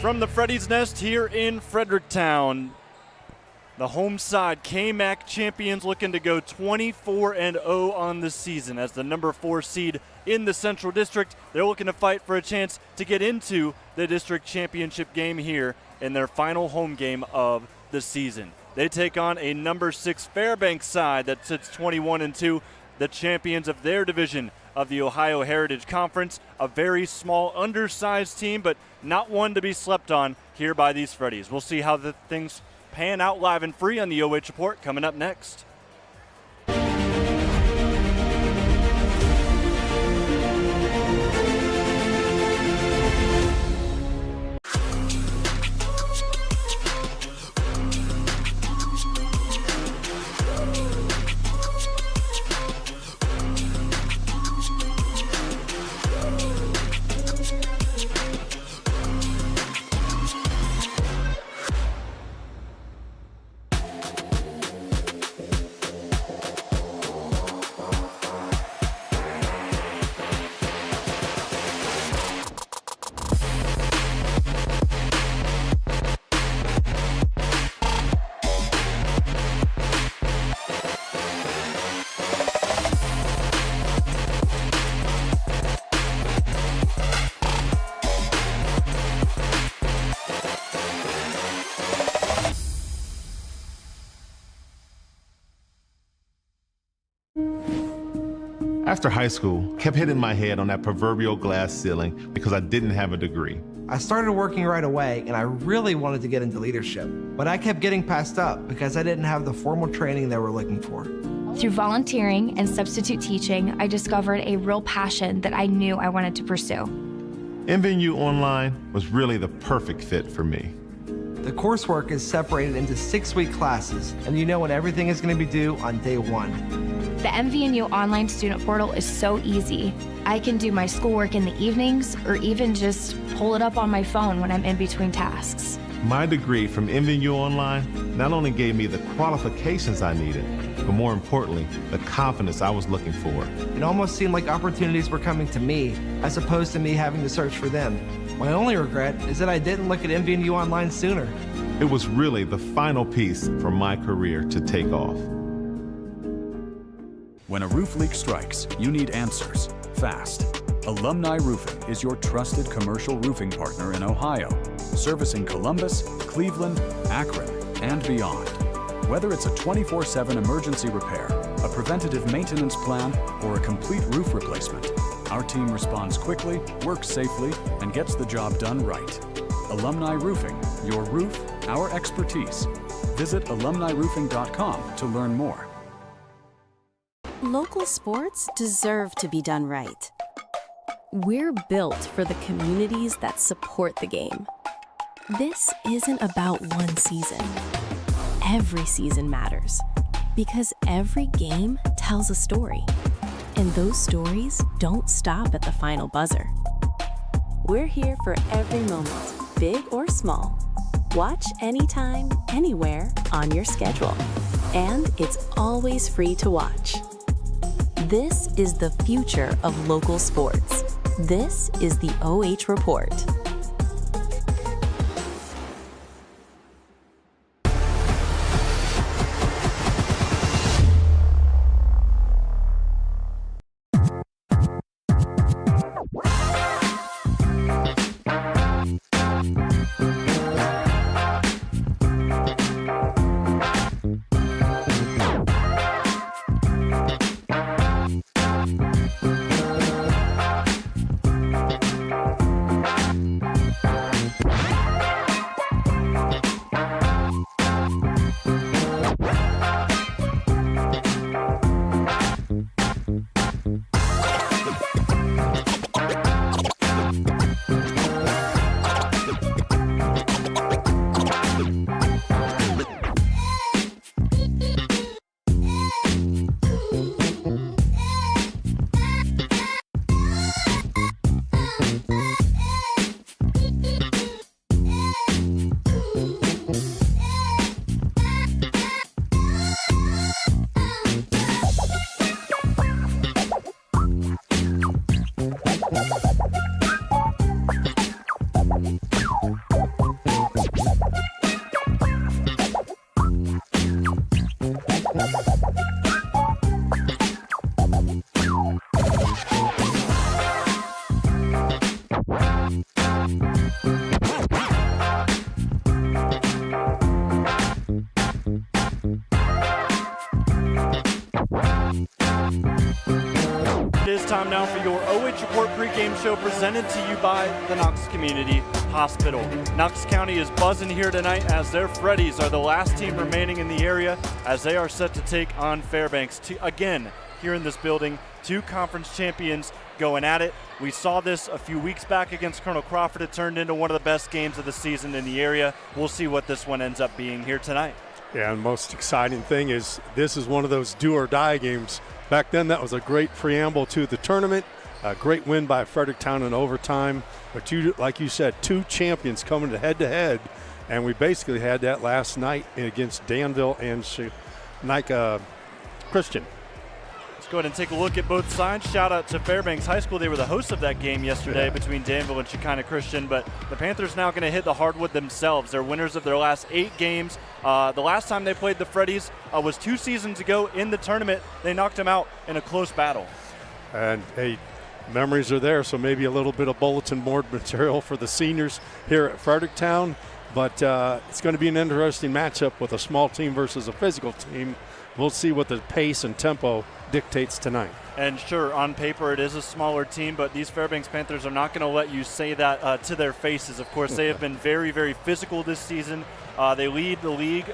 From the Freddies Nest here in Fredericktown, the home side KMAC champions looking to go 24-0 on the season as the number 4 seed in the Central District. They're looking to fight for a chance to get into the district championship game here in their final home game of the season. They take on a number 6 Fairbanks side that sits 21-2, the champions of their division of the Ohio Heritage Conference. A very small, undersized team, but not one to be slept on here by these Freddies. We'll see how the things pan out live and free on the OH Report coming up next. After high school, kept hitting my head on that proverbial glass ceiling because I didn't have a degree. I started working right away and I really wanted to get into leadership, but I kept getting passed up because I didn't have the formal training they were looking for. Through volunteering and substitute teaching, I discovered a real passion that I knew I wanted to pursue. MVNU Online was really the perfect fit for me. The coursework is separated into 6-week classes, and you know when everything is going to be due on day 1. The MVNU online student portal is so easy. I can do my schoolwork in the evenings or even just pull it up on my phone when I'm in between tasks. My degree from MVNU Online not only gave me the qualifications I needed, but more importantly, the confidence I was looking for. It almost seemed like opportunities were coming to me as opposed to me having to search for them. My only regret is that I didn't look at MVNU Online sooner. It was really the final piece for my career to take off. When a roof leak strikes, you need answers, fast. Alumni Roofing is your trusted commercial roofing partner in Ohio, servicing Columbus, Cleveland, Akron, and beyond. Whether it's a 24/7 emergency repair, a preventative maintenance plan, or a complete roof replacement, our team responds quickly, works safely, and gets the job done right. Alumni Roofing, your roof, our expertise. Visit alumniroofing.com to learn more. Local sports deserve to be done right. We're built for the communities that support the game. This isn't about one season. Every season matters because every game tells a story, and those stories don't stop at the final buzzer. We're here for every moment, big or small. Watch anytime, anywhere on your schedule, and it's always free to watch. This is the future of local sports. This is the OH Report. It is time now for your OH Report pregame show presented to you by the Knox Community Hospital. Knox County is buzzing here tonight as their Freddies are the last team remaining in the area as they are set to take on Fairbanks. Again, here in this building, two conference champions going at it. We saw this a few weeks back against Colonel Crawford. It turned into one of the best games of the season in the area. We'll see what this one ends up being here tonight. Yeah, and the most exciting thing is this is one of those do or die games. Back then, that was a great preamble to the tournament. A great win by Fredericktown in overtime. But like you said, two champions coming to head, and we basically had that last night against Danville and Christian. Let's go ahead and take a look at both sides. Shout out to Fairbanks High School. They were the hosts of that game yesterday between Danville and Shekinah Christian, but the Panthers now going to hit the hardwood themselves. They're winners of their last 8 games. The last time they played the Freddies was 2 seasons ago in the tournament. They knocked them out in a close battle. And hey, memories are there, so maybe a little bit of bulletin board material for the seniors here at Fredericktown. But it's going to be an interesting matchup with a small team versus a physical team. We'll see what the pace and tempo dictates tonight. And sure, on paper it is a smaller team, but these Fairbanks Panthers are not going to let you say that to their faces. Of course, they have been very, very physical this season. They lead the league,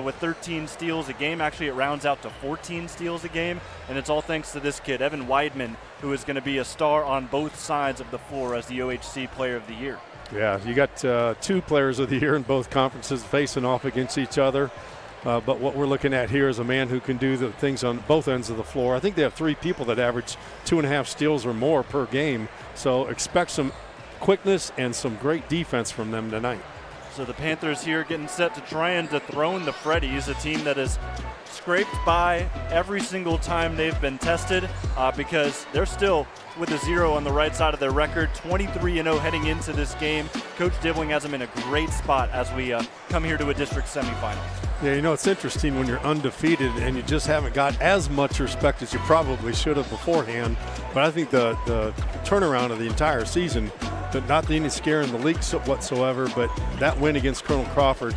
with 13 steals a game. Actually, it rounds out to 14 steals a game, and it's all thanks to this kid, Evan Weidman, who is going to be a star on both sides of the floor as the OHC Player of the Year. Yeah, you got 2 Players of the Year in both conferences facing off against each other. But what we're looking at here is a man who can do the things on both ends of the floor. I think they have 3 people that average 2.5 steals or more per game. So expect some quickness and some great defense from them tonight. So the Panthers here getting set to try and dethrone the Freddies, a team that is scraped by every single time they've been tested because they're still with a 0 on the right side of their record, 23-0 heading into this game. Coach Dibling has them in a great spot as we come here to a district semifinal. Yeah, you know, it's interesting when you're undefeated and you just haven't got as much respect as you probably should have beforehand. But I think the turnaround of the entire season, not any scare in the league whatsoever, but that win against Colonel Crawford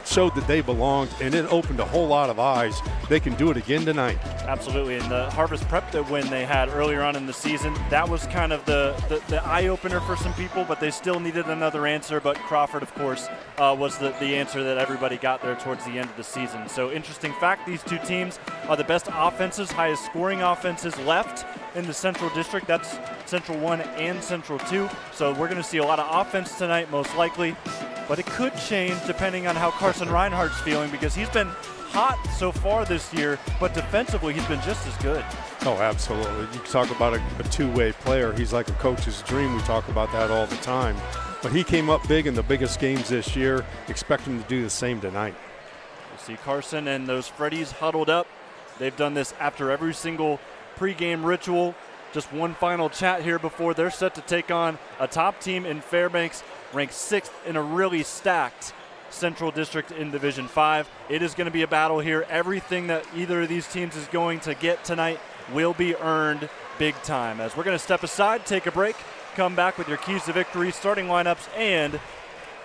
showed that they belonged, and it opened a whole lot of eyes. They can do it again tonight. Absolutely, and the Harvest Prep that win they had earlier on in the season, that was kind of the eye-opener for some people, but they still needed another answer. But Crawford, of course, was the answer that everybody got there towards the end of the season. So interesting fact, these two teams are the best offenses, highest scoring offenses left in the Central District. That's Central 1 and Central 2. So we're going to see a lot of offense tonight, most likely. But it could change depending on how Carson Reinhardt's feeling, because he's been hot so far this year, but defensively he's been just as good. Oh, absolutely. You talk about a two-way player. He's like a coach's dream. We talk about that all the time. But he came up big in the biggest games this year. Expect him to do the same tonight. We'll see Koorsen and those Freddies huddled up. They've done this after every single pregame ritual. Just one final chat here before they're set to take on a top team in Fairbanks, ranked 6th in a really stacked Central District in Division 5. It is going to be a battle here. Everything that either of these teams is going to get tonight will be earned big time. As we're going to step aside, take a break, come back with your keys to victory, starting lineups, and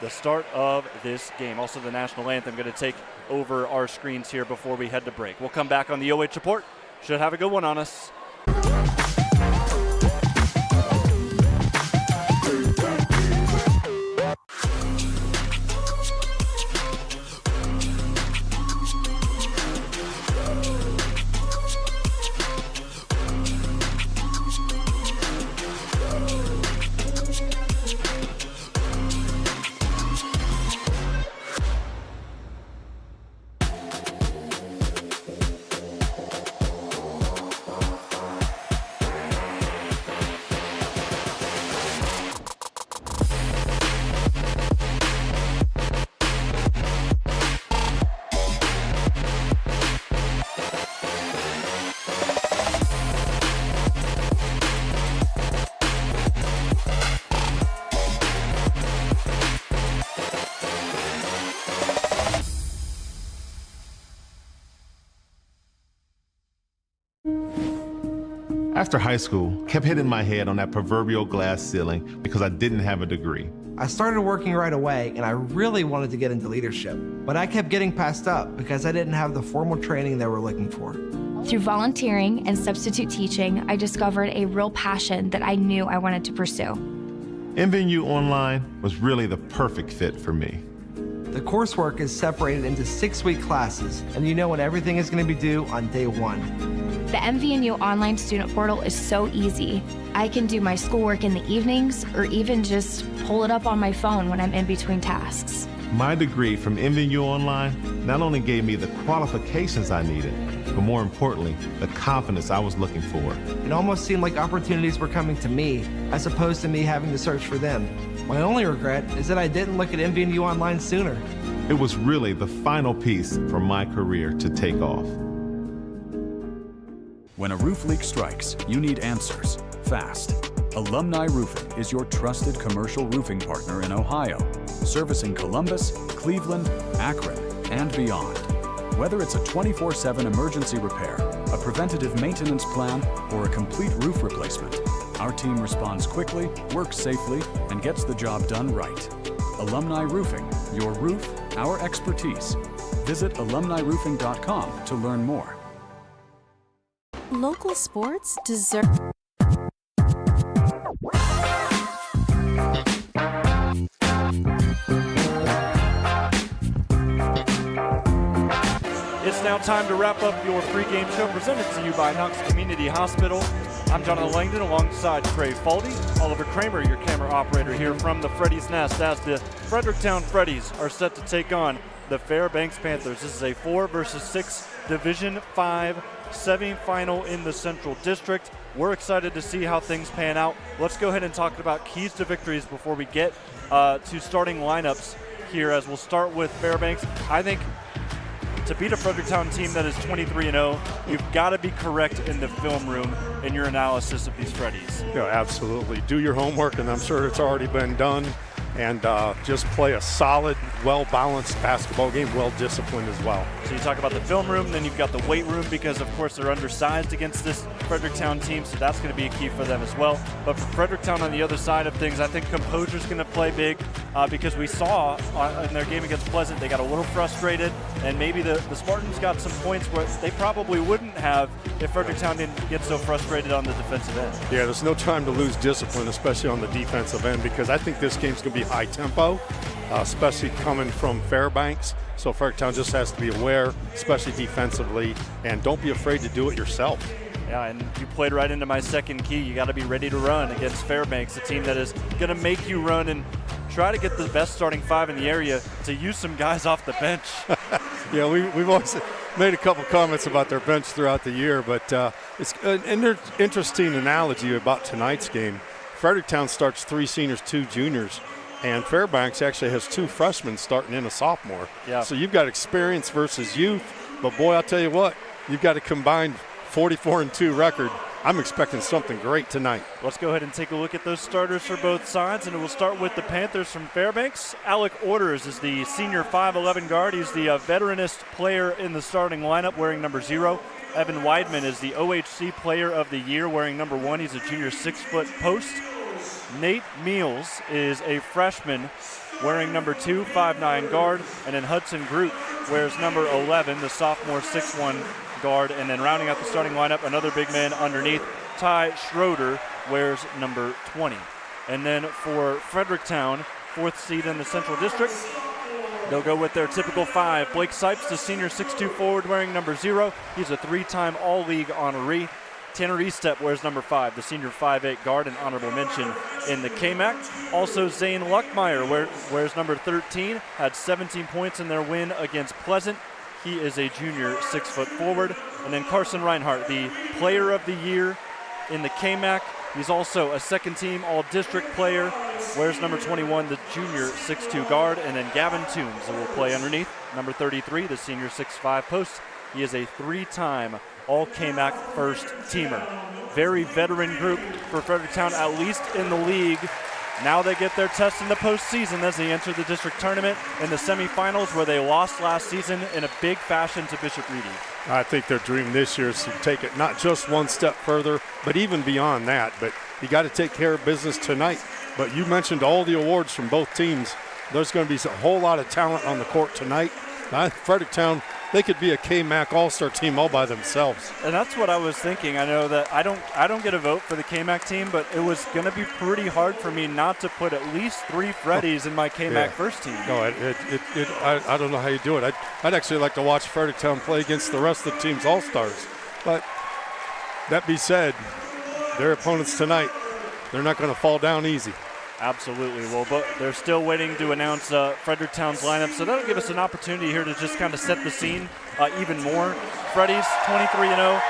the start of this game. Also the national anthem going to take over our screens here before we head to break. We'll come back on the OH Report. Should have a good one on us. After high school, kept hitting my head on that proverbial glass ceiling because I didn't have a degree. I started working right away, and I really wanted to get into leadership, but I kept getting passed up because I didn't have the formal training they were looking for. Through volunteering and substitute teaching, I discovered a real passion that I knew I wanted to pursue. MVNU Online was really the perfect fit for me. The coursework is separated into 6-week classes, and you know when everything is going to be due on day 1. The MVNU online student portal is so easy. I can do my schoolwork in the evenings or even just pull it up on my phone when I'm in between tasks. My degree from MVNU Online not only gave me the qualifications I needed, but more importantly, the confidence I was looking for. It almost seemed like opportunities were coming to me as opposed to me having to search for them. My only regret is that I didn't look at MVNU Online sooner. It was really the final piece for my career to take off. When a roof leak strikes, you need answers fast. Alumni Roofing is your trusted commercial roofing partner in Ohio, servicing Columbus, Cleveland, Akron, and beyond. Whether it's a 24/7 emergency repair, a preventative maintenance plan, or a complete roof replacement, our team responds quickly, works safely, and gets the job done right. Alumni Roofing, your roof, our expertise. Visit alumniroofing.com to learn more. Local sports deserve... It's now time to wrap up your pregame show presented to you by Knox Community Hospital. I'm Jonathon Langdon alongside Cray, Falde, Oliver Kramer, your camera operator here from the Freddies Nest, as the Fredericktown Freddies are set to take on the Fairbanks Panthers. This is a 4 versus 6 Division 5 semifinal in the Central District. We're excited to see how things pan out. Let's go ahead and talk about keys to victories before we get to starting lineups here, as we'll start with Fairbanks. I think to beat a Fredericktown team that is 23-0, you've got to be correct in the film room in your analysis of these Freddies. Yeah, absolutely. Do your homework, and I'm sure it's already been done. And just play a solid, well-balanced basketball game, well-disciplined as well. So you talk about the film room, then you've got the weight room, because of course they're undersized against this Fredericktown team, so that's going to be a key for them as well. But for Fredericktown on the other side of things, I think composure's going to play big, because we saw in their game against Pleasant, they got a little frustrated, and maybe the Spartans got some points where they probably wouldn't have if Fredericktown didn't get so frustrated on the defensive end. Yeah, there's no time to lose discipline, especially on the defensive end, because I think this game's going to be high tempo, especially coming from Fairbanks. So Fredericktown just has to be aware, especially defensively, and don't be afraid to do it yourself. Yeah, and you played right into my second key. You got to be ready to run against Fairbanks, a team that is going to make you run and try to get the best starting 5 in the area, to use some guys off the bench. Yeah, we've always made a couple comments about their bench throughout the year, but it's an interesting analogy about tonight's game. Fredericktown starts 3 seniors, 2 juniors, and Fairbanks actually has 2 freshmen starting in a sophomore. Yeah. So you've got experience versus youth, but boy, I'll tell you what, you've got a combined 44-2 record. I'm expecting something great tonight. Let's go ahead and take a look at those starters for both sides, and we'll start with the Panthers from Fairbanks. Alec Orders is the senior 5'11 guard. He's the veteranist player in the starting lineup, wearing number 0. Evan Weidman is the OHC Player of the Year, wearing number 1. He's a junior 6-foot post. Nate Meals is a freshman, wearing number 2, 5'9 guard. And then Hudson Groot wears number 11, the sophomore 6'1 guard. And then rounding out the starting lineup, another big man underneath, Ty Schroeder, wears number 20. And then for Fredericktown, 4th seed in the Central District, they'll go with their typical 5. Blake Sipes, the senior 6'2 forward, wearing number 0. He's a 3-time All-League honoree. Tanner Estep wears number 5, the senior 5'8 guard, and honorable mention in the KMAC. Also, Zane Luckmeyer wears number 13, had 17 points in their win against Pleasant. He is a junior 6-foot forward. And then Carson Reinhart, the Player of the Year in the KMAC. He's also a second-team All-District player, wears number 21, the junior 6'2 guard. And then Gavin Toombs, who will play underneath, number 33, the senior 6'5 post. He is a 3-time All-KMAC first-teamer. Very veteran group for Fredericktown, at least in the league. Now they get their test in the postseason as they enter the district tournament in the semifinals, where they lost last season in a big fashion to Bishop Reedy. I think their dream this year is to take it not just one step further, but even beyond that. But you got to take care of business tonight. But you mentioned all the awards from both teams. There's going to be a whole lot of talent on the court tonight. Fredericktown, they could be a KMAC All-Star team all by themselves. And that's what I was thinking. I know that I don't get a vote for the KMAC team, but it was going to be pretty hard for me not to put at least 3 Freddies in my KMAC first team. No, I don't know how you do it. I'd actually like to watch Fredericktown play against the rest of the team's All-Stars. But that being said, their opponents tonight, they're not going to fall down easy. Absolutely. Well, but they're still waiting to announce Fredericktown's lineup, so that'll give us an opportunity here to just kind of set the scene even more. Freddies 23-0.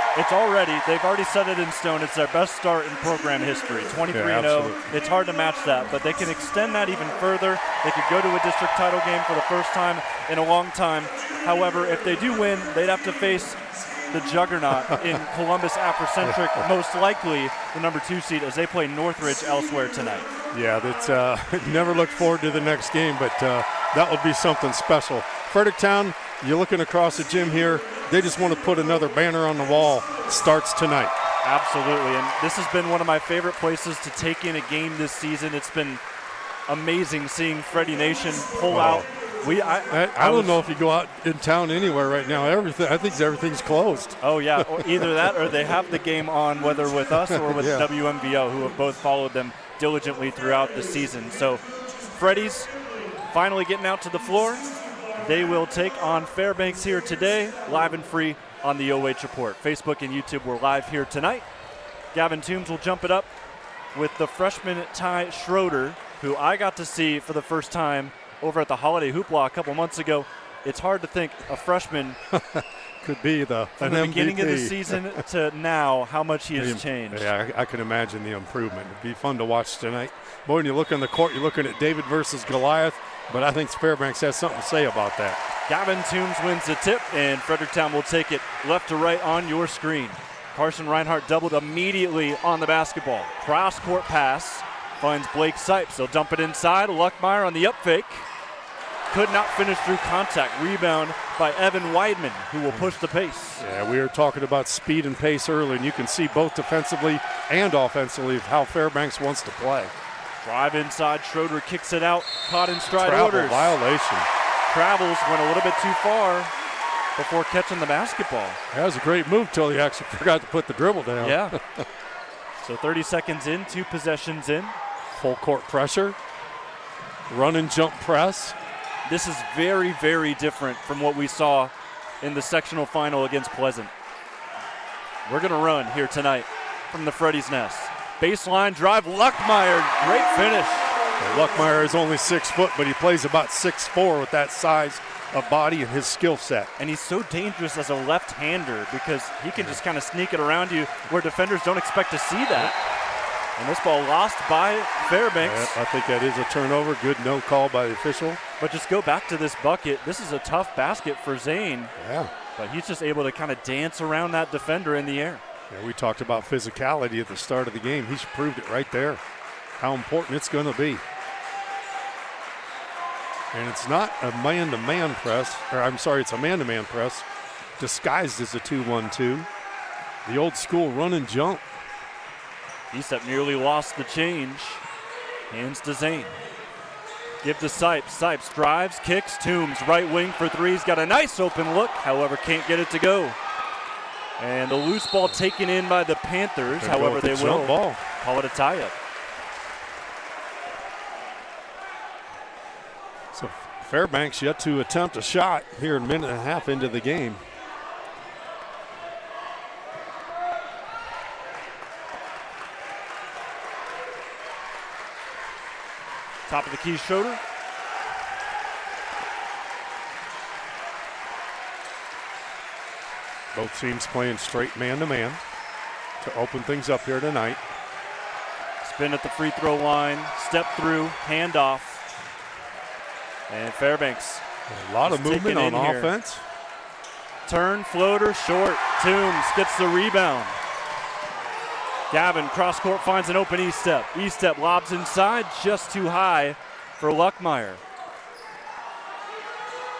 They've already set it in stone. It's their best start in program history. 23-0. It's hard to match that, but they can extend that even further. They could go to a district title game for the first time in a long time. However, if they do win, they'd have to face the juggernaut in Columbus Afrocentric, most likely the number 2 seed, as they play Northridge elsewhere tonight. Yeah, that's never look forward to the next game, but that would be something special. Fredericktown, you're looking across the gym here. They just want to put another banner on the wall. Starts tonight. Absolutely, and this has been one of my favorite places to take in a game this season. It's been amazing seeing Freddie Nation pull out. I don't know if you go out in town anywhere right now. I think everything's closed. Oh, yeah. Or either that or they have the game on, whether with us or with WMVO, who have both followed them diligently throughout the season. So Freddies finally getting out to the floor. They will take on Fairbanks here today, live and free on the OH Report. Facebook and YouTube, we're live here tonight. Gavin Toombs will jump it up with the freshman Ty Schroeder, who I got to see for the first time over at the Holiday Hoopla a couple months ago. It's hard to think a freshman could be from the beginning of the season to now, how much he has changed. Yeah, I can imagine the improvement. It'd be fun to watch tonight. Boy, when you look on the court, you're looking at David versus Goliath, but I think Fairbanks has something to say about that. Gavin Toombs wins the tip, and Fredericktown will take it left to right on your screen. Carson Reinhardt doubled immediately on the basketball. Cross-court pass finds Blake Sipes. They'll dump it inside. Luckmeyer on the up fake. Could not finish through contact. Rebound by Evan Weidman, who will push the pace. Yeah, we were talking about speed and pace early, and you can see both defensively and offensively how Fairbanks wants to play. Drive inside. Schroeder kicks it out. Caught in stride Travel orders. violation. Travels went a little bit too far before catching the basketball. That was a great move till he actually forgot to put the dribble down. Yeah. So 30 seconds in, 2 possessions in. Full court pressure. Run and jump press. This is very, very different from what we saw in the sectional final against Pleasant. We're going to run here tonight from the Freddies Nest. Baseline drive, Luckmeyer, great finish. Luckmeyer is only 6 foot, but he plays about 6'4" with that size of body and his skill set. And he's so dangerous as a left-hander because he can just kind of sneak it around you where defenders don't expect to see that. And this ball lost by Fairbanks. Yeah, I think that is a turnover. Good no call by the official. But just go back to this bucket. This is a tough basket for Zane. Yeah. But he's just able to kind of dance around that defender in the air. Yeah, we talked about physicality at the start of the game. He's proved it right there, how important it's going to be. And it's not a man-to-man press, or I'm sorry, it's a man-to-man press disguised as a 2-1-2. The old school run and jump. Estep nearly lost the change. Hands to Zane. Give to Sipes. Sipes drives, kicks, Toombs right wing for 3. He's got a nice open look, however, can't get it to go. And the loose ball taken in by the Panthers, however, they will call it a tie-up. So Fairbanks yet to attempt a shot here a minute and a half into the game. Top of the key, Schroeder. Both teams playing straight man-to-man to open things up here tonight. Spin at the free throw line, step through, handoff. And Fairbanks. A lot of movement on offense. Turn, floater, short. Toombs gets the rebound. Gavin, cross court, finds an open Estep. Estep lobs inside, just too high for Luckmeyer.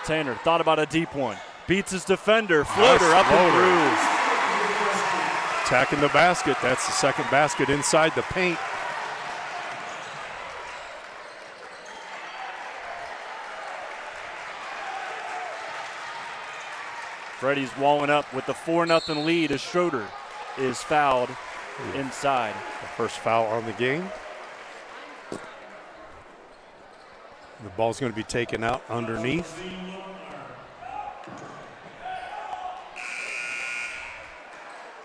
Tanner thought about a deep one. Beats his defender, floater up and through. Attacking the basket. That's the second basket inside the paint. Freddies walling up with the 4-0 lead as Schroeder is fouled inside. The first foul on the game. The ball's going to be taken out underneath.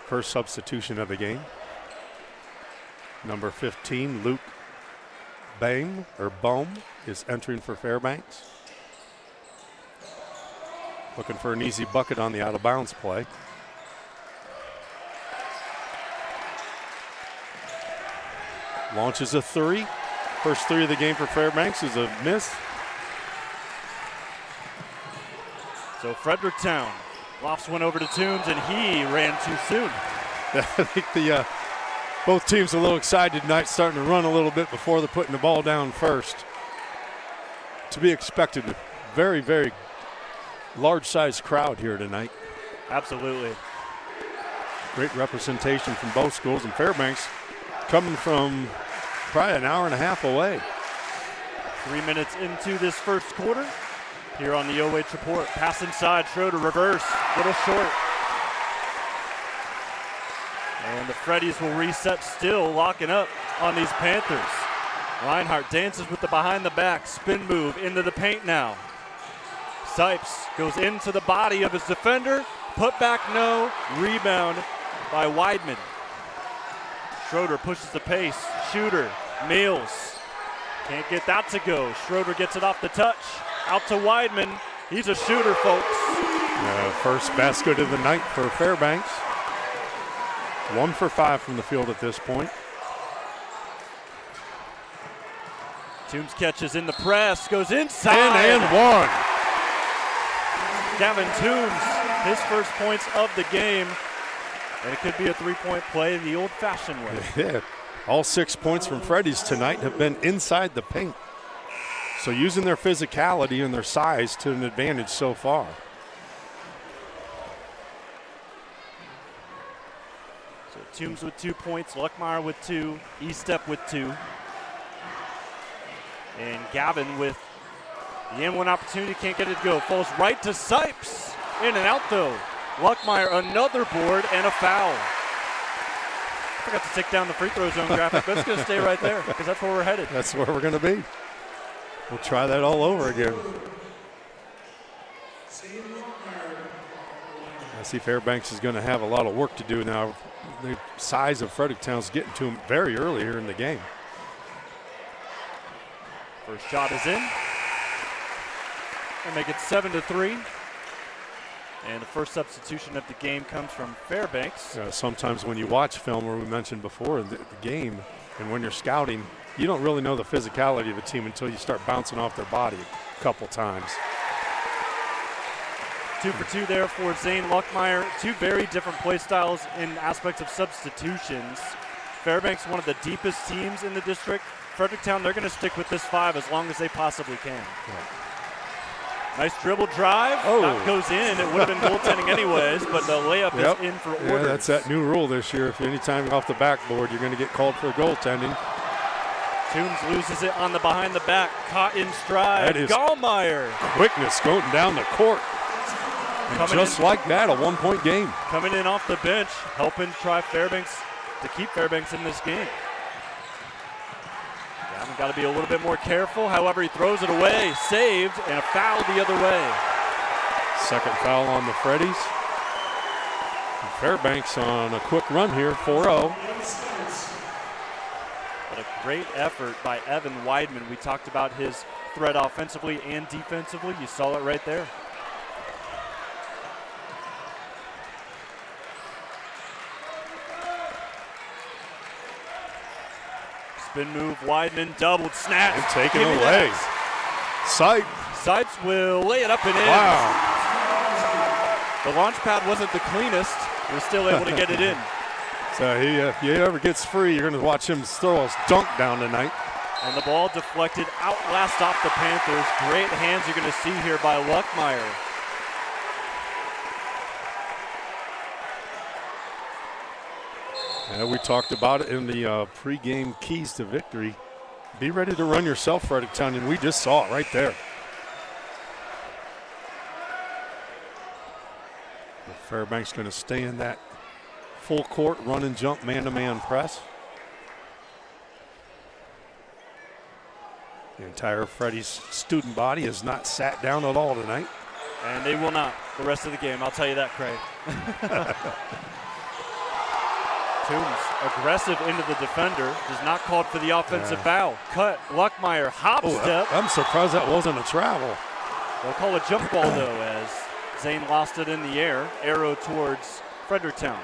First substitution of the game. Number 15, Luke Boehm is entering for Fairbanks. Looking for an easy bucket on the out-of-bounds play. Launches a three. First three of the game for Fairbanks is a miss. So Fredericktown lofts one over to Toombs, and he ran too soon. I think both teams a little excited tonight, starting to run a little bit before they're putting the ball down first. To be expected. Very, very large-sized crowd here tonight. Absolutely. Great representation from both schools, and Fairbanks coming from probably an hour and a half away. 3 minutes into this first quarter here on the OH Report. Pass inside, Schroeder reverse, little short. And the Freddies will reset, still locking up on these Panthers. Reinhardt dances with the behind the back, spin move into the paint now. Sipes goes into the body of his defender, put back no, rebound by Weidman. Schroeder pushes the pace, shooter, Mills. Can't get that to go. Schroeder gets it off the touch, out to Weidman. He's a shooter, folks. First basket of the night for Fairbanks. 1 for 5 from the field at this point. Toombs catches in the press, goes inside. And one. Gavin Toombs, his first points of the game. And it could be a three-point play the old-fashioned way. Yeah. All 6 points from Freddies tonight have been inside the paint. So using their physicality and their size to an advantage so far. So Toombs with 2 points, Luckmeyer with 2, Estep with 2. And Gavin with the M1 opportunity, can't get it to go. Falls right to Sipes. In and out though. Luckmeyer, another board and a foul. Forgot to take down the free throw zone graphic. That's going to stay right there because that's where we're headed. That's where we're going to be. We'll try that all over again. I see Fairbanks is going to have a lot of work to do now. The size of Fredericktown's getting to him very early here in the game. First shot is in. And make it 7-3. And the first substitution of the game comes from Fairbanks. Sometimes when you watch film, where we mentioned before, the game, and when you're scouting, you don't really know the physicality of a team until you start bouncing off their body a couple times. 2 for 2 there for Zane Luckmeyer. Two very different play styles in aspects of substitutions. Fairbanks, one of the deepest teams in the district. Fredericktown, they're going to stick with this 5 as long as they possibly can. Yeah. Nice dribble drive. Oh. That goes in. It would have been goaltending anyways, but the layup is in for orders. Yeah, that's that new rule this year. If anytime you're off the backboard, you're going to get called for goaltending. Toombs loses it on the behind the back. Caught in stride. That is Gallmeyer. Quickness going down the court. And just like that, a 1-point game. Coming in off the bench, helping try Fairbanks to keep Fairbanks in this game. Got to be a little bit more careful. However, he throws it away. Saved, and a foul the other way. Second foul on the Freddies. And Fairbanks on a quick run here, 4-0. But a great effort by Evan Weidman. We talked about his threat offensively and defensively. You saw it right there. Spin move, Weidman, doubled, snap. And taken away. Sipes will lay it up and in. Wow. The launch pad wasn't the cleanest. He was still able to get it in. So if he ever gets free, you're going to watch him throw a dunk down tonight. And the ball deflected out last off the Panthers. Great hands you're going to see here by Luckmeyer. We talked about it in the pregame keys to victory. Be ready to run yourself, Fredericktown, and we just saw it right there. Fairbanks going to stay in that full court run and jump man-to-man press. The entire Freddies student body has not sat down at all tonight. And they will not the rest of the game, I'll tell you that, Cray. Toombs aggressive into the defender, is not called for the offensive foul. Cut, Luckmeyer, hop step. I'm surprised that wasn't a travel. They'll call a jump ball though, as Zane lost it in the air, arrow towards Fredericktown.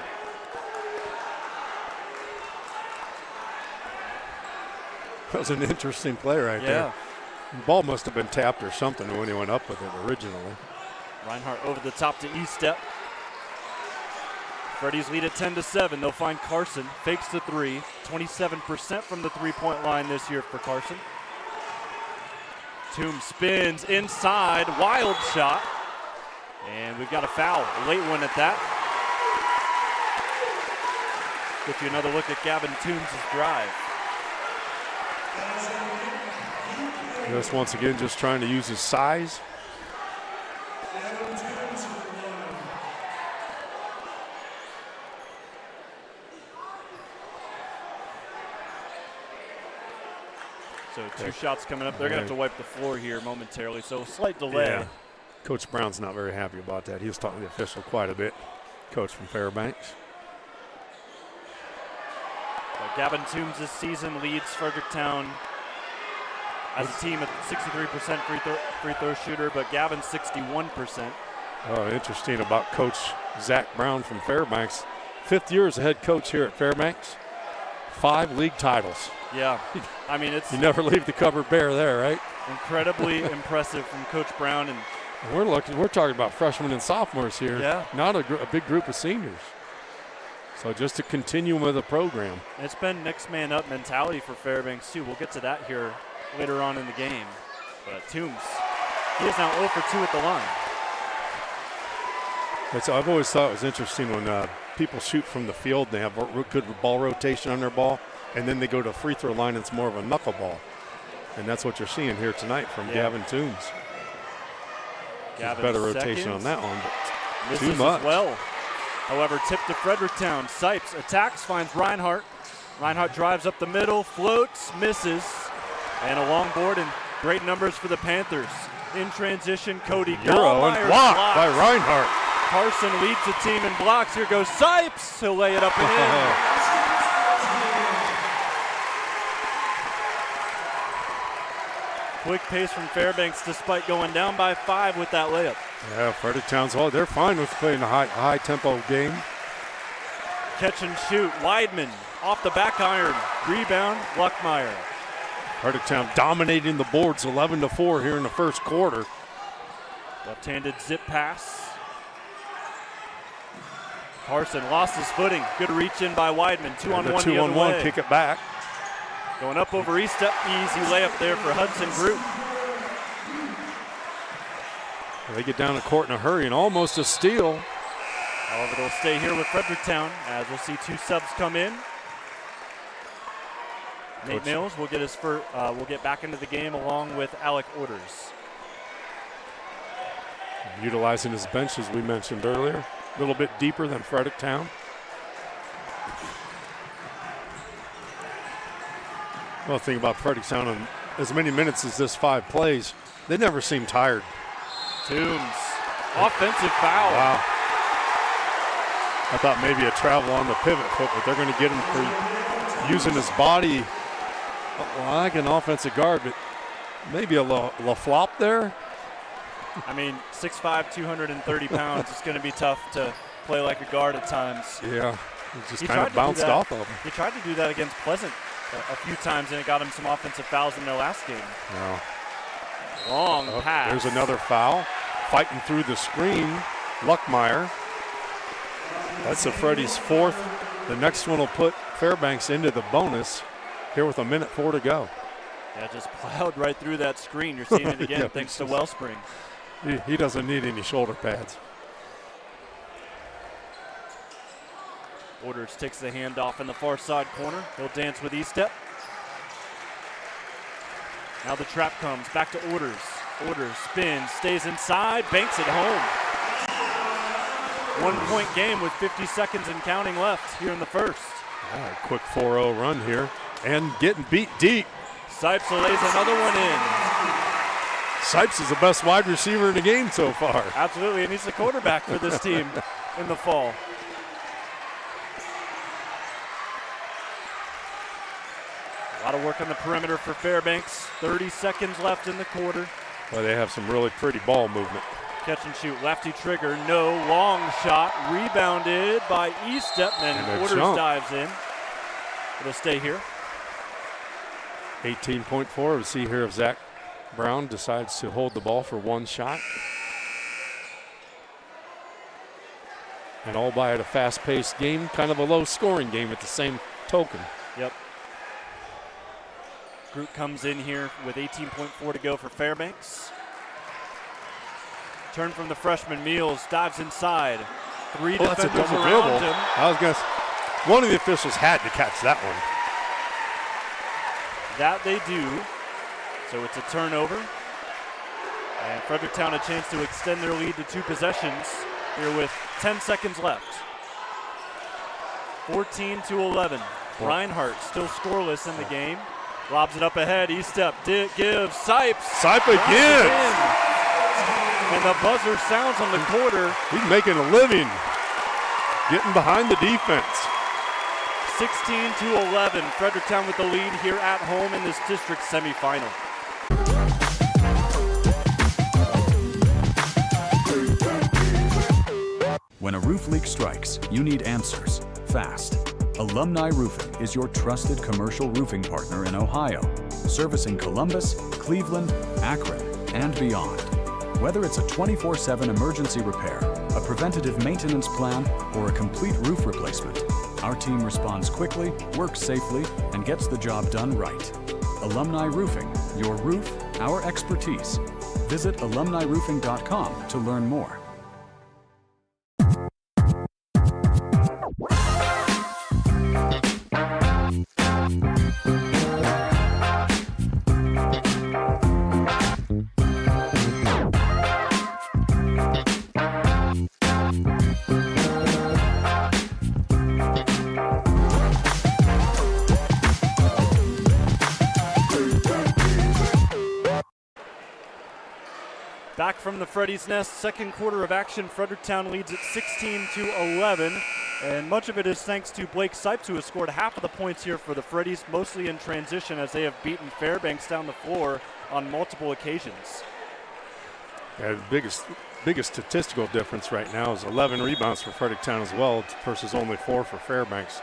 That was an interesting play right there. The ball must have been tapped or something when he went up with it originally. Reinhardt over the top to E-step. Freddies lead at 10-7. They'll find Koorsen, fakes the three. 27% from the three-point line this year for Koorsen. Toombs spins inside, wild shot. And we've got a foul, a late one at that. Get you another look at Gavin Toombs' drive. Just once again, just trying to use his size. So two shots coming up. They're going to have to wipe the floor here momentarily. So slight delay. Yeah. Coach Brown's not very happy about that. He was talking to the official quite a bit. Coach from Fairbanks. Well, Gavin Toombs this season leads Fredericktown as a team at 63% free throw shooter, but Gavin's 61%. Oh, interesting about Coach Zach Brown from Fairbanks. 5th year as a head coach here at Fairbanks. 5 league titles. Yeah, I mean, it's you never leave the cupboard bare there, right? Incredibly impressive from Coach Brown. And we're talking about freshmen and sophomores here. Yeah. Not a big group of seniors. So just a continuum of the program. It's been next man up mentality for Fairbanks too. We'll get to that here later on in the game. But Toombs, he is now 0 for 2 at the line. I've always thought it was interesting when people shoot from the field, they have good ball rotation on their ball, and then they go to free throw line, and it's more of a knuckleball. And that's what you're seeing here tonight from Gavin Toombs. Better rotation on that one, but too much. As well. However, tip to Fredericktown. Sipes attacks, finds Reinhardt. Reinhardt drives up the middle, floats, misses, and a long board and great numbers for the Panthers. In transition, Cody Euro and blocked by Reinhardt. Koorsen leads the team in blocks. Here goes Sipes. He'll lay it up and in. Quick pace from Fairbanks despite going down by 5 with that layup. Yeah, Fredericktown's they're fine with playing a high tempo game. Catch and shoot. Weidman off the back iron. Rebound, Luckmeyer. Fredericktown dominating the boards 11-4 here in the first quarter. Left-handed zip pass. Koorsen lost his footing. Good reach in by Weidman. 2-on-1 the other way. 2-on-1, kick it back. Going up over E-step, easy layup there for Hudson Group. They get down the court in a hurry and almost a steal. However, they'll stay here with Fredericktown as we'll see 2 subs come in. Nate Mills will get will get back into the game along with Alec Orders. Utilizing his bench as we mentioned earlier, a little bit deeper than Fredericktown. Well, the thing about Fredericktown, in as many minutes as this 5 plays, they never seem tired. Toombs, offensive foul. Wow. I thought maybe a travel on the pivot foot, but they're going to get him for using his body like an offensive guard, but maybe a little flop there. I mean, 6'5", 230 pounds. It's going to be tough to play like a guard at times. Yeah, he just kind of bounced off of him. He tried to do that against Pleasant a few times, and it got him some offensive fouls in their last game. No. Long pass. There's another foul. Fighting through the screen, Luckmeyer. That's the Freddies' 4th. The next one will put Fairbanks into the bonus here with 1:04 to go. Yeah, just plowed right through that screen. You're seeing it again thanks to Wellspring. He doesn't need any shoulder pads. Orders takes the handoff in the far side corner. He'll dance with E-step. Now the trap comes back to Orders. Orders spins, stays inside, banks it home. 1 point game with 50 seconds and counting left here in the first. Quick 4-0 run here and getting beat deep. Sipes lays another one in. Sipes is the best wide receiver in the game so far. Absolutely, and he's the quarterback for this team in the fall. A lot of work on the perimeter for Fairbanks. 30 seconds left in the quarter. Well, they have some really pretty ball movement. Catch and shoot, lefty trigger, no, long shot, rebounded by E-step, and Orders dives in. It'll stay here. 18.4, we'll see here if Zach Brown decides to hold the ball for one shot. And all by at a fast-paced game, kind of a low-scoring game at the same token. Yep. Group comes in here with 18.4 to go for Fairbanks. Turn from the freshman, Meals dives inside. Three defenders around him. I was going to. One of the officials had to catch that one. That they do. So it's a turnover. And Fredericktown a chance to extend their lead to 2 possessions here with 10 seconds left. 14-11. Reinhardt still scoreless in the game. Lobs it up ahead. E-step gives Sipes. Sipe again. And the buzzer sounds on the quarter. He's making a living getting behind the defense. 16-11. Fredericktown with the lead here at home in this district semifinal. When a roof leak strikes, you need answers fast. Alumni Roofing is your trusted commercial roofing partner in Ohio, servicing Columbus, Cleveland, Akron, and beyond. Whether it's a 24/7 emergency repair, a preventative maintenance plan, or a complete roof replacement, our team responds quickly, works safely, and gets the job done right. Alumni Roofing, your roof, our expertise. Visit alumniroofing.com to learn more. Back from the Freddies Nest, second quarter of action. Fredericktown leads at 16-11, and much of it is thanks to Blake Sipes, who has scored half of the points here for the Freddies, mostly in transition as they have beaten Fairbanks down the floor on multiple occasions. Yeah, the biggest statistical difference right now is 11 rebounds for Fredericktown as well versus only 4 for Fairbanks.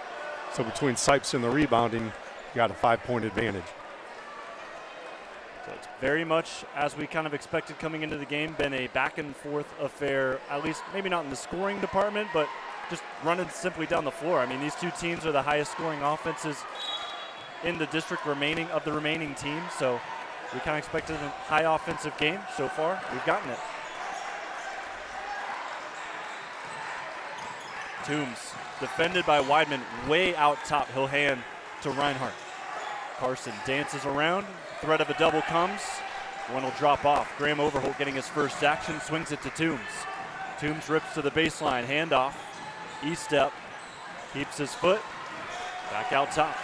So between Sipes and the rebounding, you got a 5-point advantage. So it's very much, as we kind of expected coming into the game, been a back-and-forth affair, at least maybe not in the scoring department, but just running simply down the floor. I mean, these two teams are the highest-scoring offenses in the district of the remaining teams, so we kind of expected a high offensive game. So far, we've gotten it. Toombs, defended by Weidman, way out top. He'll hand to Reinhardt. Koorsen dances around. Threat of a double comes. One will drop off. Graham Overholt getting his first action, swings it to Toombs. Toombs rips to the baseline, handoff. E-step, keeps his foot, back out top.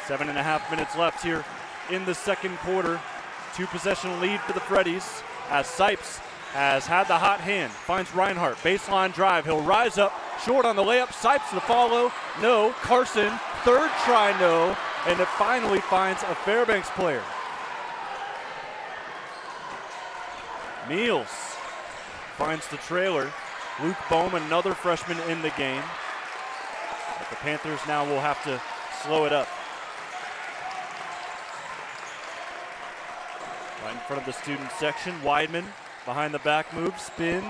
7.5 minutes left here in the second quarter. 2-possession lead for the Freddies as Sipes has had the hot hand, finds Reinhardt, baseline drive. He'll rise up, short on the layup. Sipes the follow, no. Koorsen, third try, no. And it finally finds a Fairbanks player. Meals finds the trailer. Luke Bohm, another freshman in the game. But the Panthers now will have to slow it up. Right in front of the student section, Weidman behind the back move, spin.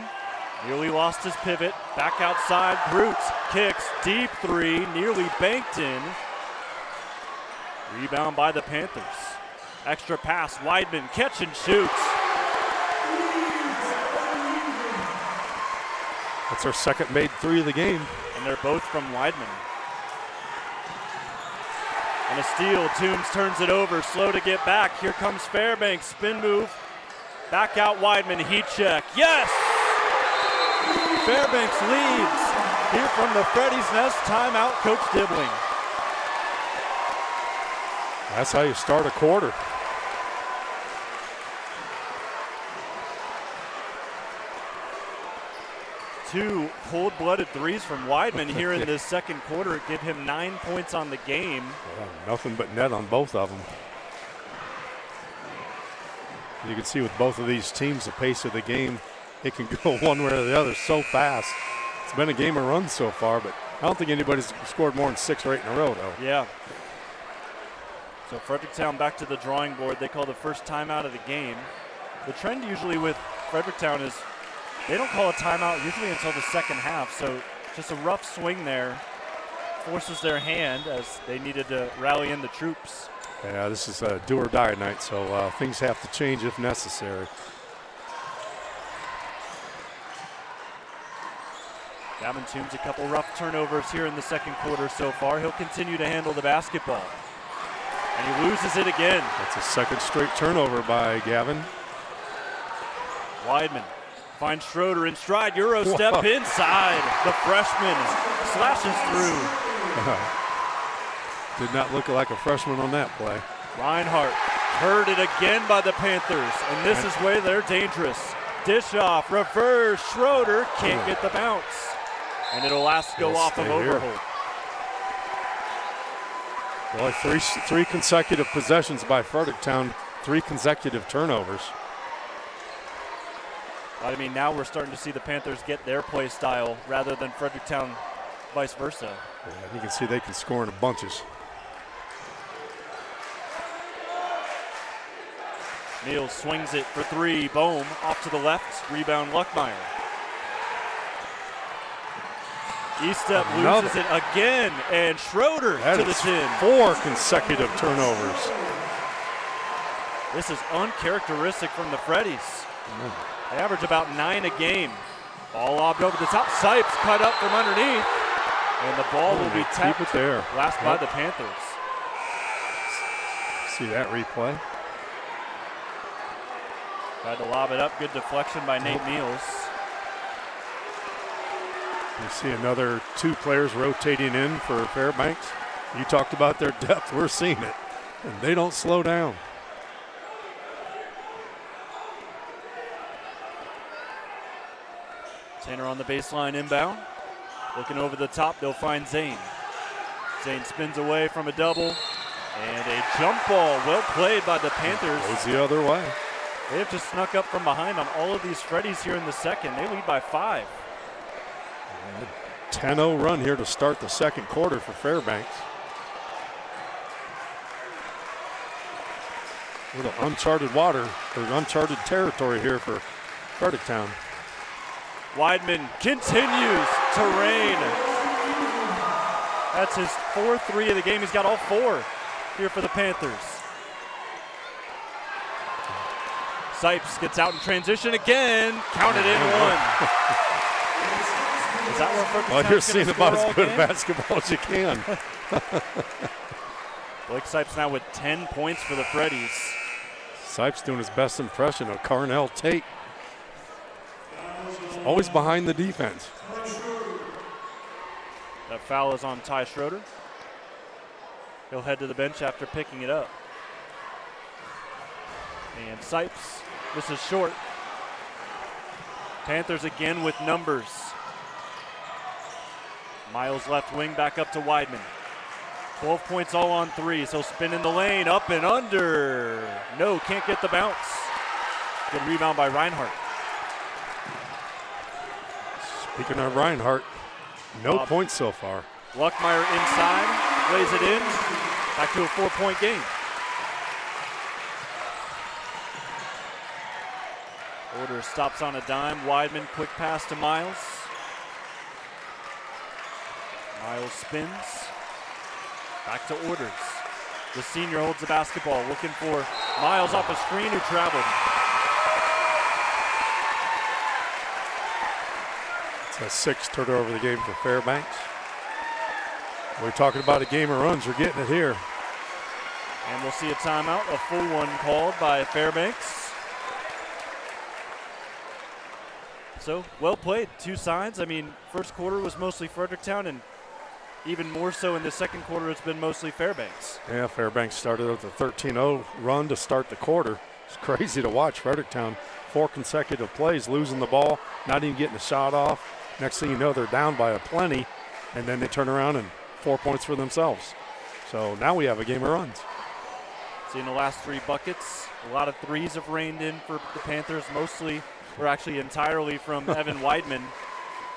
Nearly lost his pivot. Back outside, Brutes kicks, deep three, nearly banked in. Rebound by the Panthers. Extra pass, Weidman, catch and shoots. That's our second made 3 of the game. And they're both from Weidman. And a steal, Toombs turns it over, slow to get back. Here comes Fairbanks, spin move. Back out Weidman, heat check, yes! Fairbanks leads. Here from the Freddies Nest, timeout, Coach Dibbling. That's how you start a quarter. Two cold-blooded threes from Weidman here in this second quarter give him 9 points on the game. Yeah, nothing but net on both of them. You can see with both of these teams, the pace of the game, it can go one way or the other so fast. It's been a game of runs so far, but I don't think anybody's scored more than 6 or 8 in a row, though. Yeah. So Fredericktown back to the drawing board. They call the first timeout of the game. The trend usually with Fredericktown is they don't call a timeout usually until the second half, so just a rough swing there forces their hand as they needed to rally in the troops. Yeah, this is a do or die night, so things have to change if necessary. Gavin Toombs, a couple rough turnovers here in the second quarter so far. He'll continue to handle the basketball. And he loses it again. That's a second straight turnover by Gavin. Weidman finds Schroeder in stride, Euro step inside. The freshman slashes through. Did not look like a freshman on that play. Reinhardt heard it again by the Panthers, and this is where they're dangerous. Dish off, reverse, Schroeder can't get the bounce. And it'll last go off of Overholt. Boy, three consecutive possessions by Fredericktown, 3 consecutive turnovers. I mean, now we're starting to see the Panthers get their play style rather than Fredericktown vice versa. Yeah, you can see they can score in bunches. Neal swings it for 3. Bohm off to the left. Rebound Luckmeyer. Estep loses it again, and Schroeder to the tin. 4 consecutive turnovers. This is uncharacteristic from the Freddies. They average about 9 a game. Ball lobbed over the top. Sipes cut up from underneath, and the ball will be tapped. Keep it there. Last by the Panthers. See that replay. Tried to lob it up. Good deflection by Nate Neals. You see another 2 players rotating in for Fairbanks. You talked about their depth. We're seeing it. And they don't slow down. Tanner on the baseline inbound. Looking over the top, they'll find Zane. Zane spins away from a double. And a jump ball, well played by the Panthers. Goes the other way. They have just snuck up from behind on all of these Freddies here in the second. They lead by 5. 10-0 run here to start the second quarter for Fairbanks. A little uncharted water, or uncharted territory here for Fredericktown. Weidman continues to reign. That's his 4th 3 of the game. He's got all 4 here for the Panthers. Sipes gets out in transition again. Counted in 1. Is that where Fredericktown's Well, you're seeing about as good game? basketball as you can. Blake Sipes now with 10 points for the Freddies. Sipes doing his best impression of Carnell Tate. Always behind the defense. That foul is on Ty Schroeder. He'll head to the bench after picking it up. And Sipes, this is short. Panthers again with numbers. Miles left wing back up to Weidman. 12 points all on 3, so spin in the lane, up and under. No, can't get the bounce. Good rebound by Reinhardt. Speaking of Reinhardt, no points so far. Luckmeyer inside, lays it in. Back to a 4-point game. Order stops on a dime. Weidman, quick pass to Miles. Miles spins. Back to Orders. The senior holds the basketball, looking for Miles off a screen who traveled. It's a sixth turnover of the game for Fairbanks. We're talking about a game of runs. We're getting it here. And we'll see a timeout, a full one called by Fairbanks. So, well played, two sides. I mean, first quarter was mostly Fredericktown, and even more so in the second quarter, it's been mostly Fairbanks. Yeah, Fairbanks started with a 13-0 run to start the quarter. It's crazy to watch. Fredericktown, 4 consecutive plays, losing the ball, not even getting a shot off. Next thing you know, they're down by a plenty, and then they turn around and 4 points for themselves. So now we have a game of runs. See, in the last 3 buckets, a lot of threes have rained in for the Panthers, mostly, or actually entirely from Evan Weidman.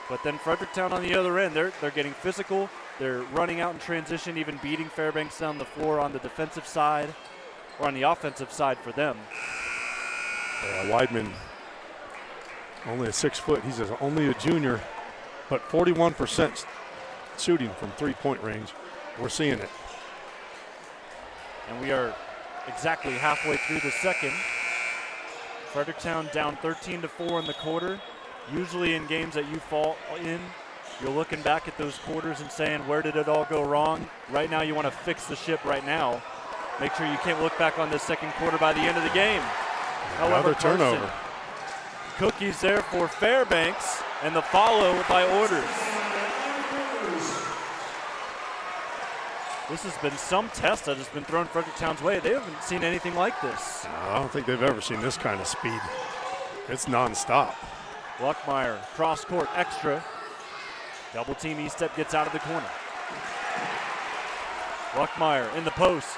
But then Fredericktown on the other end, they're getting physical. They're running out in transition, even beating Fairbanks down the floor on the defensive side or on the offensive side for them. Weidman, only a 6 foot. He's only a junior, but 41% shooting from three-point range. We're seeing it. And we are exactly halfway through the second. Fredericktown down 13-4 in the quarter. Usually in games that you fall in, you're looking back at those quarters and saying, where did it all go wrong? Right now you want to fix the ship right now. Make sure you can't look back on this second quarter by the end of the game. Another turnover. Cookies there for Fairbanks, and the follow by Orders. This has been some test that has been thrown Fredericktown's way. They haven't seen anything like this. No, I don't think they've ever seen this kind of speed. It's nonstop. Luckmeyer, cross court, extra. Double team, E-step gets out of the corner. Luckmeyer in the post.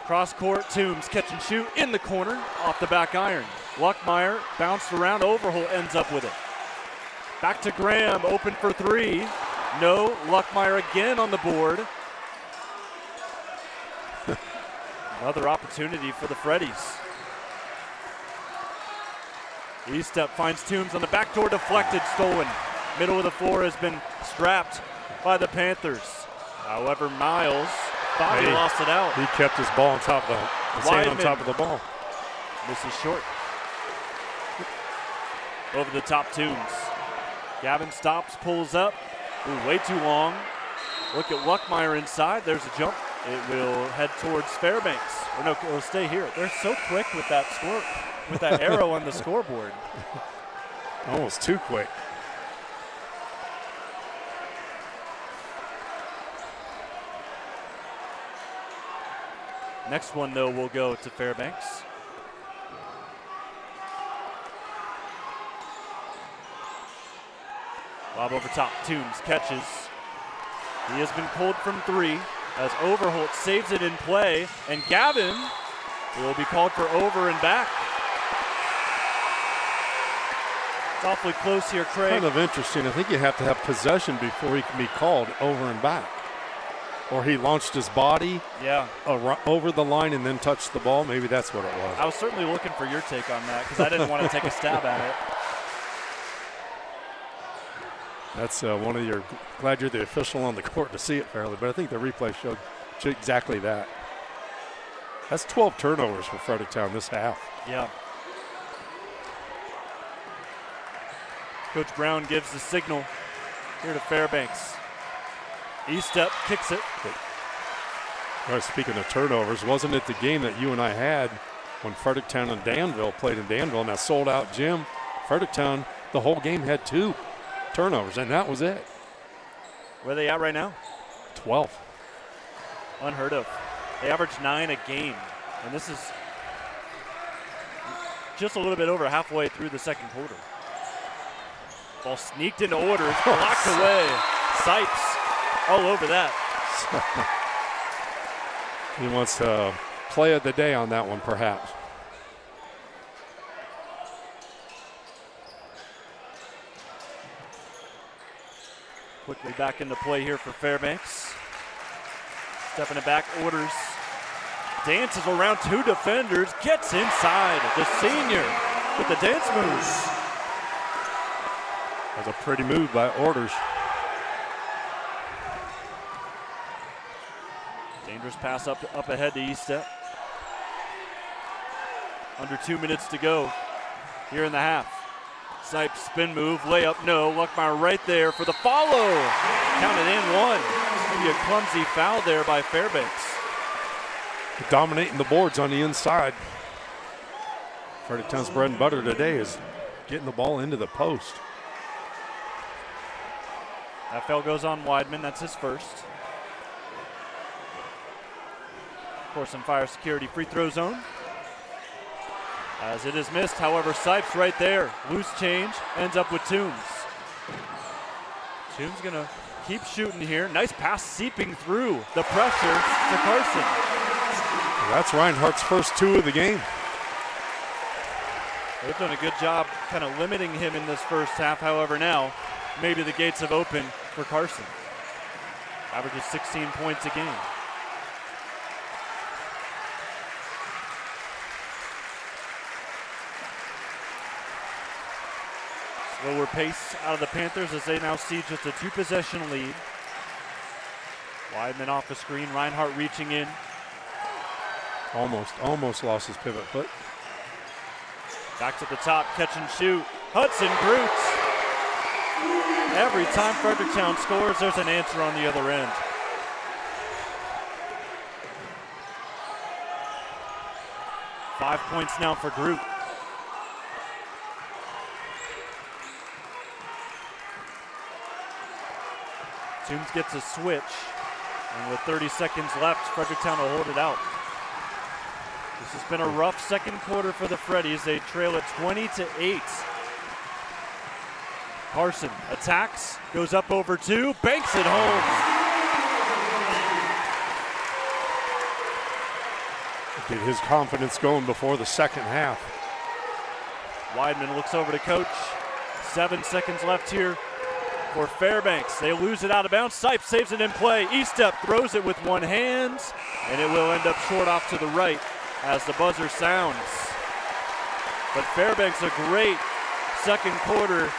Cross court, Toombs catch and shoot in the corner, off the back iron. Luckmeyer bounced around, Overholt ends up with it. Back to Graham, open for 3. No, Luckmeyer again on the board. Another opportunity for the Freddies. E-step finds Toombs on the back door, deflected, stolen. Middle of the floor has been strapped by the Panthers. However, Miles thought he lost it out. He kept his ball on top of his hand on top of the ball. Misses short. Over the top, Toombs. Gavin stops, pulls up. Ooh, way too long. Look at Luckmeyer inside. There's a jump. It will head towards Fairbanks. Or no, it'll stay here. They're so quick with that score, with that arrow on the scoreboard. Almost too quick. Next one, though, will go to Fairbanks. Lob over top, Toombs catches. He has been pulled from 3 as Overholt saves it in play, and Gavin will be called for over and back. It's awfully close here, Craig. Kind of interesting. I think you have to have possession before he can be called over and back. Or he launched his body over the line and then touched the ball. Maybe that's what it was. I was certainly looking for your take on that because I didn't want to take a stab at it. That's one of your, glad you're the official on the court to see it fairly, but I think the replay showed exactly that. That's 12 turnovers for Fredericktown this half. Yeah. Coach Brown gives the signal here to Fairbanks. E-step kicks it. Right, speaking of turnovers, wasn't it the game that you and I had when Fredericktown and Danville played in Danville in that sold-out gym? Fredericktown, the whole game had 2 turnovers, and that was it. Where are they at right now? 12. Unheard of. They average 9 a game, and this is just a little bit over halfway through the second quarter. Ball sneaked into Orders, blocked away. Sipes all over that. He wants to play of the day on that one, perhaps. Quickly back into play here for Fairbanks. Stepping it back, Orders. Dances around 2 defenders, gets inside. The senior with the dance moves. That was a pretty move by Orders. Dangerous pass up ahead to E-step. Under 2 minutes to go here in the half. Sipes spin move, layup, no. Luckmeyer right there for the follow. Counted in one. Maybe a clumsy foul there by Fairbanks. Dominating the boards on the inside. Fredericktown's bread and butter today is getting the ball into the post. That foul goes on Weidman. That's his first. Koorsen fire security free throw zone. As it is missed, however, Sipes right there. Loose change, ends up with Toombs. Toombs gonna keep shooting here. Nice pass seeping through the pressure to Koorsen. That's Reinhardt's first two of the game. They've done a good job kind of limiting him in this first half. However, now maybe the gates have opened for Koorsen. Averages 16 points a game. Slower pace out of the Panthers as they now see just a 2-possession lead. Weidman off the screen, Reinhardt reaching in. Almost lost his pivot foot. Back to the top, catch and shoot. Hudson Groots. Every time Fredericktown scores, there's an answer on the other end. Five points now for Groot. Toombs gets a switch, and with 30 seconds left, Fredericktown will hold it out. This has been a rough second quarter for the Freddies. They trail at 20-8. Koorsen attacks, goes up over two, banks it home. Get his confidence going before the second half. Weidman looks over to coach. 7 seconds left here for Fairbanks. They lose it out of bounds. Sipes saves it in play. E-step throws it with one hand, and it will end up short off to the right as the buzzer sounds. But Fairbanks, a great second quarter,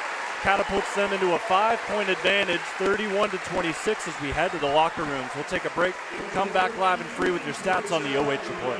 catapults them into a 5-point advantage, 31-26 as we head to the locker rooms. We'll take a break, come back live and free with your stats on the OH Report.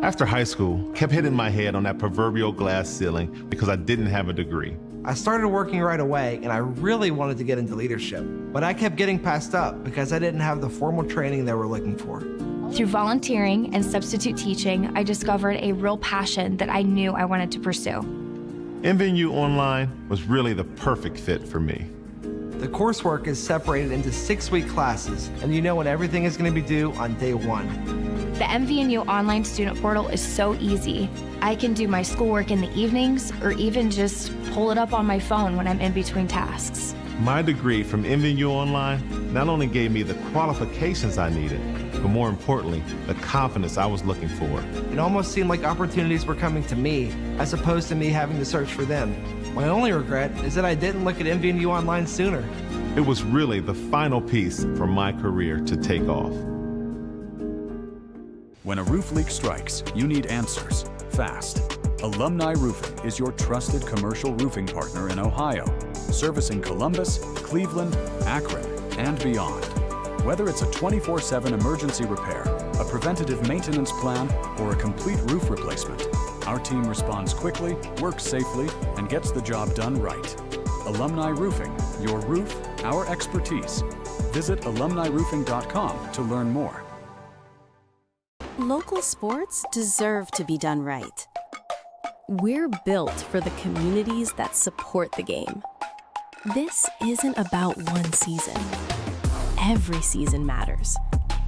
After high school, kept hitting my head on that proverbial glass ceiling because I didn't have a degree. I started working right away, and I really wanted to get into leadership. But I kept getting passed up because I didn't have the formal training they were looking for. Through volunteering and substitute teaching, I discovered a real passion that I knew I wanted to pursue. MVNU Online was really the perfect fit for me. The coursework is separated into 6-week classes, and you know when everything is going to be due on day 1. The MVNU online student portal is so easy. I can do my schoolwork in the evenings or even just pull it up on my phone when I'm in between tasks. My degree from MVNU Online not only gave me the qualifications I needed, but more importantly, the confidence I was looking for. It almost seemed like opportunities were coming to me as opposed to me having to search for them. My only regret is that I didn't look at MVNU Online sooner. It was really the final piece for my career to take off. When a roof leak strikes, you need answers, fast. Alumni Roofing is your trusted commercial roofing partner in Ohio, servicing Columbus, Cleveland, Akron, and beyond. Whether it's a 24/7 emergency repair, a preventative maintenance plan, or a complete roof replacement, our team responds quickly, works safely, and gets the job done right. Alumni Roofing, your roof, our expertise. Visit alumniroofing.com to learn more. Local sports deserve to be done right. We're built for the communities that support the game. This isn't about one season. Every season matters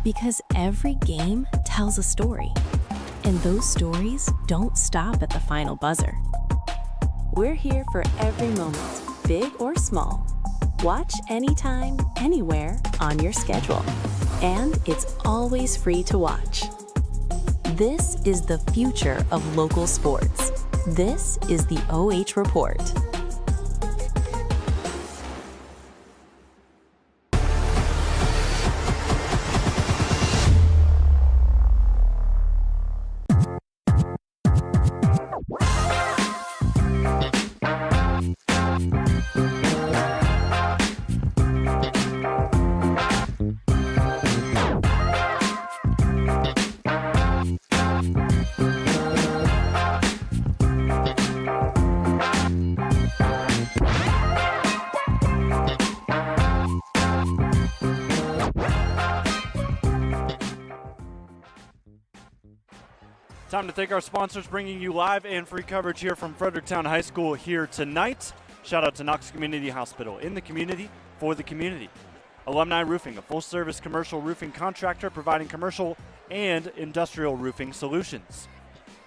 because every game tells a story. And those stories don't stop at the final buzzer. We're here for every moment, big or small. Watch anytime, anywhere, on your schedule. And it's always free to watch. This is the future of local sports. This is the OH Report. Time to thank our sponsors, bringing you live and free coverage here from Fredericktown High School here tonight. Shout out to Knox Community Hospital, in the community, for the community. Alumni Roofing, a full-service commercial roofing contractor providing commercial and industrial roofing solutions.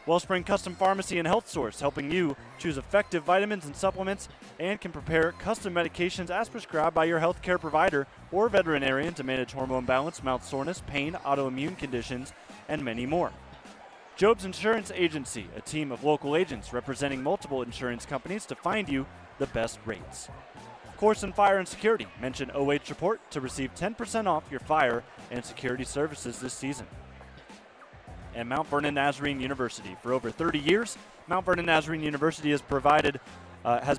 Wellspring Custom Pharmacy and Health Source, helping you choose effective vitamins and supplements and can prepare custom medications as prescribed by your healthcare provider or veterinarian to manage hormone balance, mouth soreness, pain, autoimmune conditions, and many more. Job's Insurance Agency, a team of local agents representing multiple insurance companies to find you the best rates. Koorsen Fire and Security, mention OH.REPORT to receive 10% off your fire and security services this season. And Mount Vernon Nazarene University. For over 30 years, Mount Vernon Nazarene University has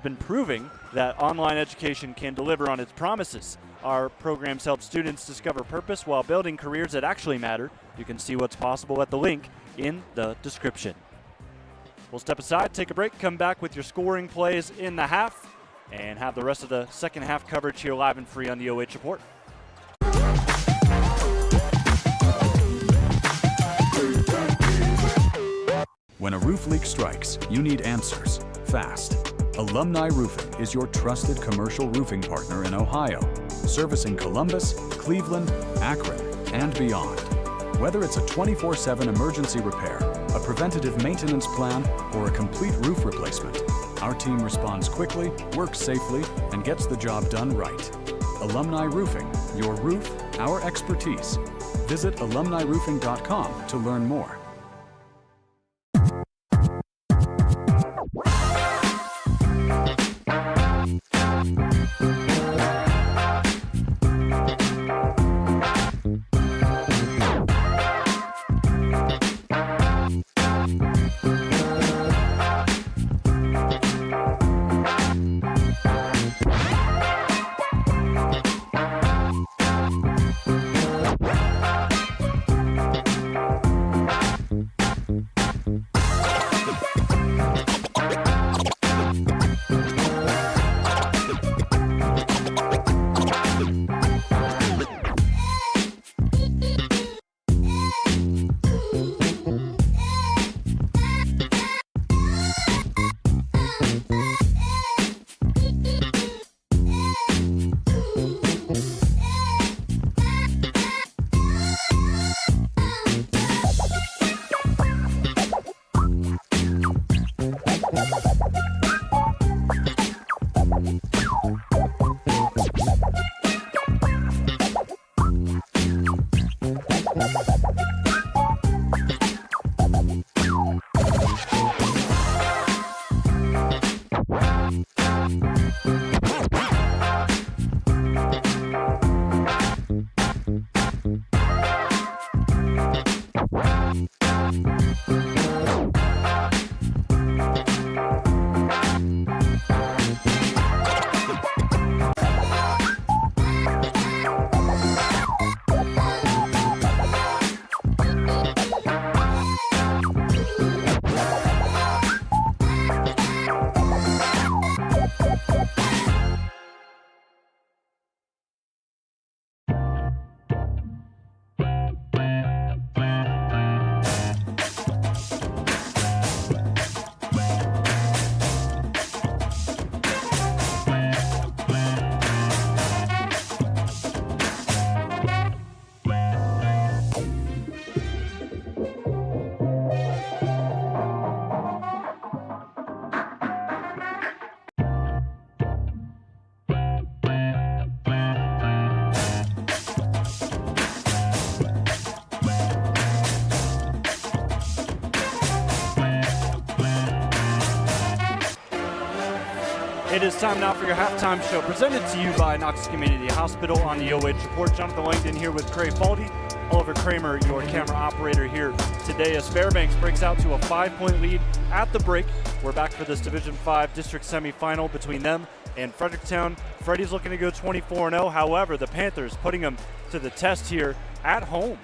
been proving that online education can deliver on its promises. Our programs help students discover purpose while building careers that actually matter. You can see what's possible at the link in the description. We'll step aside, take a break, come back with your scoring plays in the half, and have the rest of the second half coverage here live and free on the OH Report. When a roof leak strikes, you need answers fast. Alumni Roofing is your trusted commercial roofing partner in Ohio, servicing Columbus, Cleveland, Akron, and beyond. Whether it's a 24/7 emergency repair, a preventative maintenance plan, or a complete roof replacement, our team responds quickly, works safely, and gets the job done right. Alumni Roofing, your roof, our expertise. Visit alumniroofing.com to learn more. is time now for your halftime show, presented to you by Knox Community Hospital on the OH.REPORT. Jonathan Langdon here with Cray, Falde. Oliver Kramer, your camera operator here today as Fairbanks breaks out to a 5-point lead at the break. We're back for this Division 5 district semifinal between them and Fredericktown. Freddies looking to go 24-0. However, the Panthers putting them to the test here at home.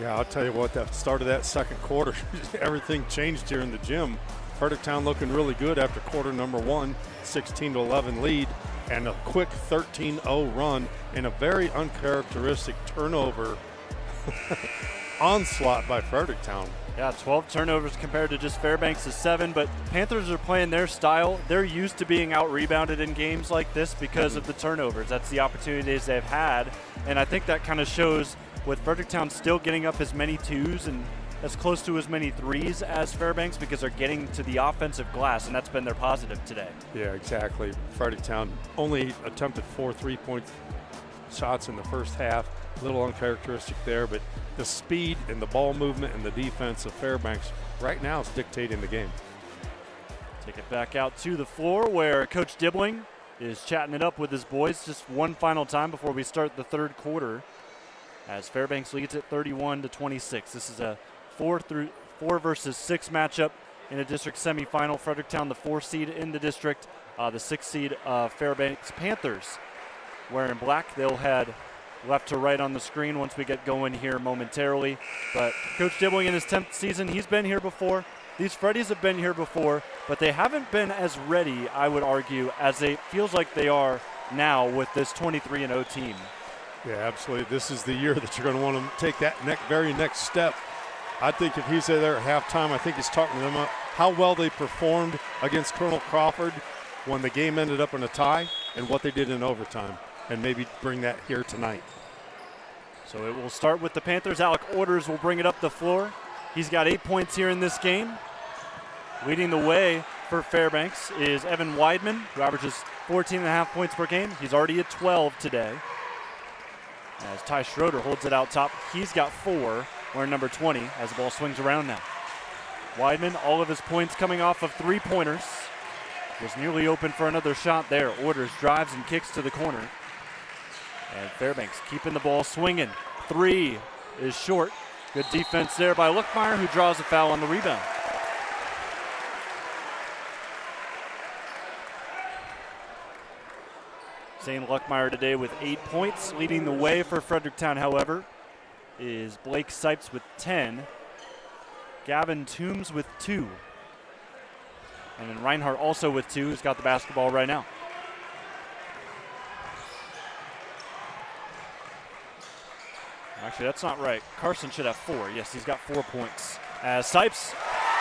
Yeah, I'll tell you what, that start of that second quarter, everything changed here in the gym. Fredericktown looking really good after quarter number one, 16-11 lead, and a quick 13-0 run and a very uncharacteristic turnover onslaught by Fredericktown. Yeah, 12 turnovers compared to just Fairbanks' 7, but Panthers are playing their style. They're used to being out-rebounded in games like this because of the turnovers. That's the opportunities they've had, and I think that kind of shows with Fredericktown still getting up as many twos and as close to as many threes as Fairbanks because they're getting to the offensive glass, and that's been their positive today. Yeah, exactly. Fredericktown only attempted 4 3-point shots in the first half. A little uncharacteristic there, but the speed and the ball movement and the defense of Fairbanks right now is dictating the game. Take it back out to the floor where Coach Dibbling is chatting it up with his boys just one final time before we start the third quarter as Fairbanks leads it 31-26. This is a 4 versus 6 matchup in a district semifinal. Fredericktown, the 4 seed in the district, the 6 seed Fairbanks Panthers wearing black. They'll head left to right on the screen once we get going here momentarily. But Coach Dibbling in his 10th season, he's been here before. These Freddies have been here before, but they haven't been as ready, I would argue, as it feels like they are now with this 23-0 team. Yeah, absolutely. This is the year that you're going to want to take that very next step. I think if he's there at halftime, I think he's talking to them about how well they performed against Colonel Crawford when the game ended up in a tie and what they did in overtime, and maybe bring that here tonight. So it will start with the Panthers. Alec Orders will bring it up the floor. He's got 8 points here in this game. Leading the way for Fairbanks is Evan Weidman, who averages 14.5 points per game. He's already at 12 today. As Ty Schroeder holds it out top, he's got 4, wearing number 20 as the ball swings around now. Weidman, all of his points coming off of 3-pointers. Was nearly open for another shot there. Orders drives and kicks to the corner. And Fairbanks keeping the ball swinging. 3 is short. Good defense there by Luckmeyer, who draws a foul on the rebound. Zane Luckmeyer today with 8 points. Leading the way for Fredericktown, however, is Blake Sipes with 10. Gavin Toombs with 2. And then Reinhardt also with 2, who's got the basketball right now. Actually, that's not right. Koorsen should have 4. Yes, he's got 4 points. As Sipes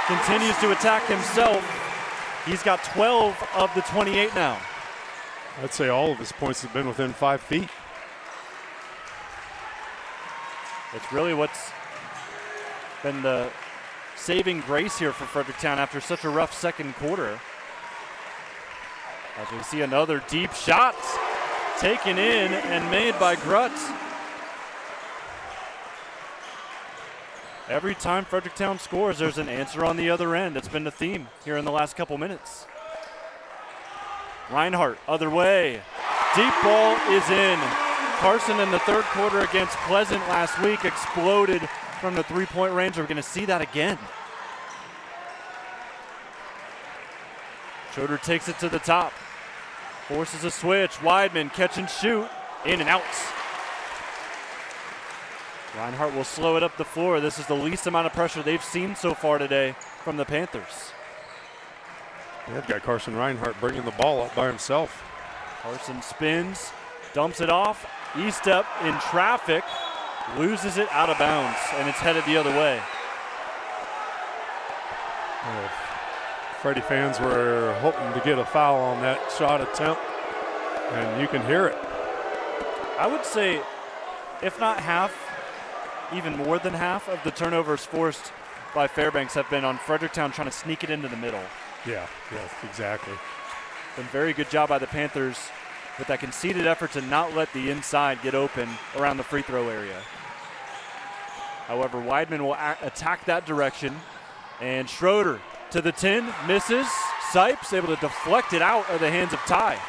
continues to attack himself, he's got 12 of the 28 now. I'd say all of his points have been within 5 feet. It's really what's been the saving grace here for Fredericktown after such a rough second quarter. As we see another deep shot taken in and made by Grutt. Every time Fredericktown scores, there's an answer on the other end. It's been the theme here in the last couple minutes. Reinhardt, other way. Deep ball is in. Koorsen in the third quarter against Pleasant last week exploded from the 3-point range. We're going to see that again. Schroeder takes it to the top. Forces a switch. Weidman catch and shoot. In and out. Reinhardt will slow it up the floor. This is the least amount of pressure they've seen so far today from the Panthers. They've got Carson Reinhardt bringing the ball up by himself. Koorsen spins, dumps it off. E-step in traffic, loses it out of bounds, and it's headed the other way. Well, Freddie fans were hoping to get a foul on that shot attempt, and you can hear it. I would say, if not half, even more than half of the turnovers forced by Fairbanks have been on Fredericktown trying to sneak it into the middle. Yeah, exactly. Been very good job by the Panthers with that conceded effort to not let the inside get open around the free throw area. However, Weidman will attack that direction, and Schroeder to the 10, misses. Sipes able to deflect it out of the hands of Ty.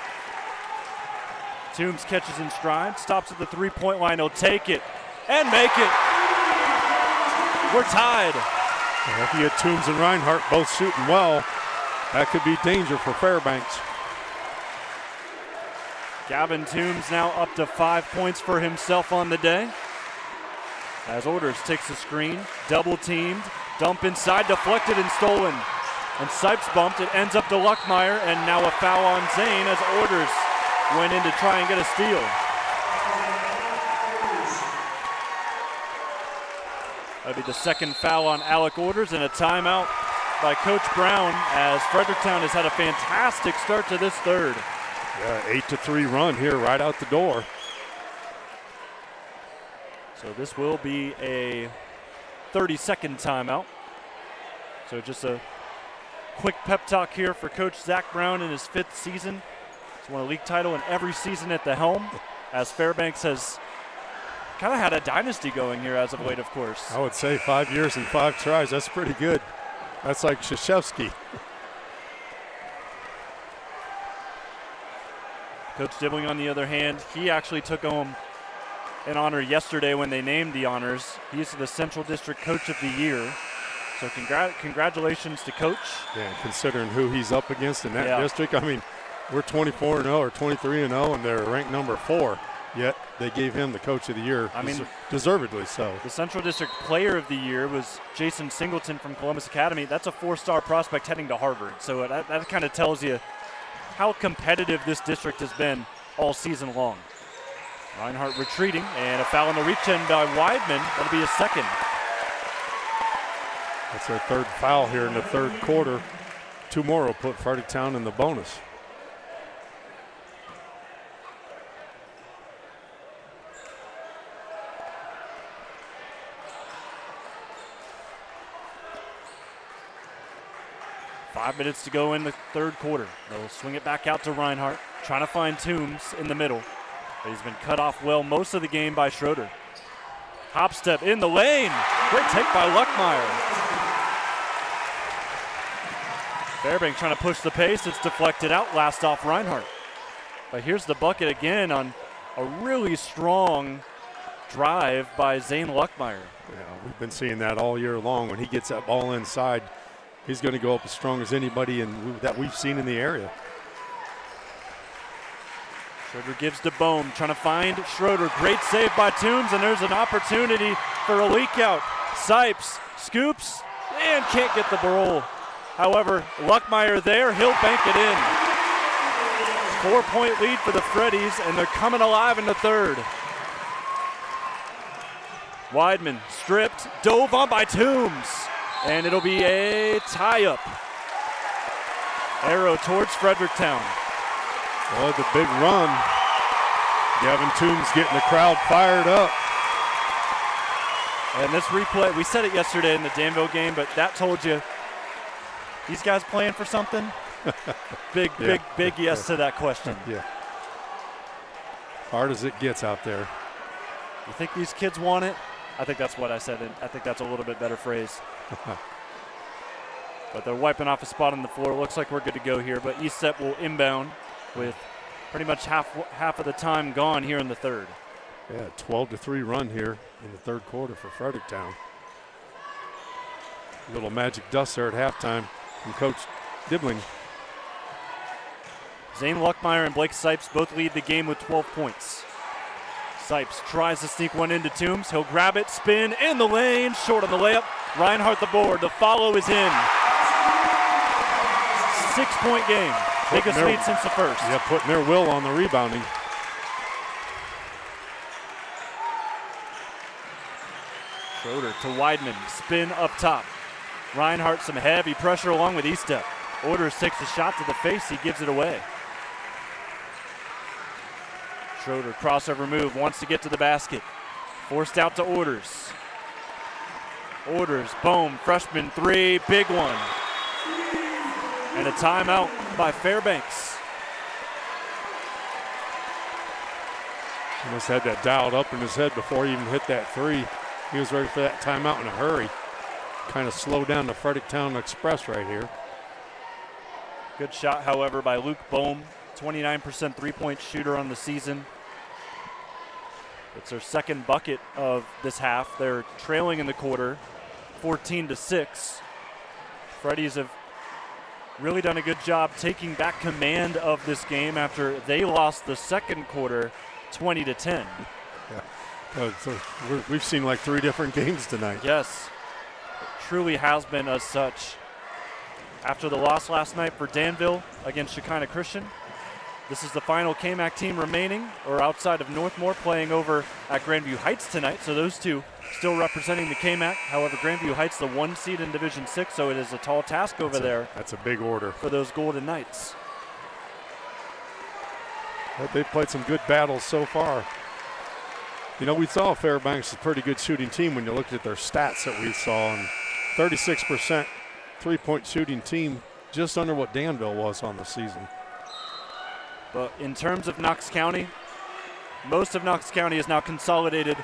Toombs catches in stride, stops at the three-point line. He'll take it and make it. We're tied. Well, if you get Toombs and Reinhardt both shooting well, that could be danger for Fairbanks. Gavin Toombs now up to 5 points for himself on the day. As Orders takes the screen, double teamed, dump inside, deflected and stolen. And Sipes bumped, it ends up to Luckmeyer, and now a foul on Zane as Orders went in to try and get a steal. That'll be the second foul on Alec Orders and a timeout by Coach Brown as Fredericktown has had a fantastic start to this third. Yeah, 8-3 run here right out the door. So this will be a 30-second timeout. So just a quick pep talk here for Coach Zach Brown in his 5th season. He's won a league title in every season at the helm, as Fairbanks has kind of had a dynasty going here as of late, of course. I would say 5 years and 5 tries. That's pretty good. That's like Krzyzewski. Coach Dibbling, on the other hand, he actually took home an honor yesterday when they named the honors. He's the Central District Coach of the Year. So congratulations to Coach. Yeah, considering who he's up against in that district. I mean, we're 24-0 or 23-0, and they're ranked number 4. Yet they gave him the Coach of the Year, deservedly so. The Central District Player of the Year was Jason Singleton from Columbus Academy. That's a 4-star prospect heading to Harvard. So that kind of tells you how competitive this district has been all season long. Reinhardt retreating, and a foul on the reach in by Weidman. That'll be a second. That's their 3rd foul here in the 3rd quarter. 2 more will put Fredericktown in the bonus. Five minutes to go in the 3rd quarter. They'll swing it back out to Reinhardt, trying to find Toombs in the middle. But he's been cut off well most of the game by Schroeder. Hop step in the lane. Great take by Luckmeyer. Fairbanks trying to push the pace. It's deflected out. Last off Reinhardt. But here's the bucket again on a really strong drive by Zane Luckmeyer. Yeah, we've been seeing that all year long. When he gets that ball inside, he's going to go up as strong as anybody that we've seen in the area. Schroeder gives to Bohm, trying to find Schroeder. Great save by Toombs, and there's an opportunity for a leak out. Sipes scoops and can't get the roll. However, Luckmeyer there, he'll bank it in. 4-point lead for the Freddies, and they're coming alive in the 3rd. Weidman stripped, dove on by Toombs, and it'll be a tie-up. Arrow towards Fredericktown. Well, the big run. Gavin Toombs getting the crowd fired up. And this replay, we said it yesterday in the Danville game, but that told you these guys playing for something? Big yes to that question. Yeah. Hard as it gets out there. You think these kids want it? I think that's what I said, and I think that's a little bit better phrase. But they're wiping off a spot on the floor. Looks like we're good to go here, but EastEP will inbound with pretty much half of the time gone here in the 3rd. Yeah, 12-3 run here in the 3rd quarter for Fredericktown. A little magic dust there at halftime from Coach Dibbling. Zane Luckmeyer and Blake Sipes both lead the game with 12 points. Sipes tries to sneak one into Toombs. He'll grab it, spin in the lane, short on the layup. Reinhardt the board. The follow is in. 6-point game. Biggest lead since the 1st. Yeah, putting their will on the rebounding. Schroeder to Weidman. Spin up top. Reinhardt some heavy pressure along with EastEP. Orders takes a shot to the face. He gives it away. Schroeder crossover move. Wants to get to the basket. Forced out to Orders. Orders. Boom. Freshman 3. Big one. And a timeout by Fairbanks. He must have had that dialed up in his head before he even hit that 3. He was ready for that timeout in a hurry. kind of slow down the Fredericktown Express right here. Good shot, however, by Luke Bohm, 29% three-point shooter on the season. It's their second bucket of this half. They're trailing in the quarter, 14-6. Freddies have really done a good job taking back command of this game after they lost the second quarter, 20-10. Yeah. We've seen like 3 different games tonight. Yes, it truly has been as such. After the loss last night for Danville against Shekinah Christian, this is the final KMAC team remaining, or outside of Northmore, playing over at Grandview Heights tonight. So those two still representing the KMAC. However, Grandview Heights, the 1 seed in Division 6, so it is a tall task over there. That's a big order for those Golden Knights. But they've played some good battles so far. You know, we saw Fairbanks a pretty good shooting team when you looked at their stats that we saw, and 36% three-point shooting team, just under what Danville was on the season. But in terms of Knox County, most of Knox County is now consolidated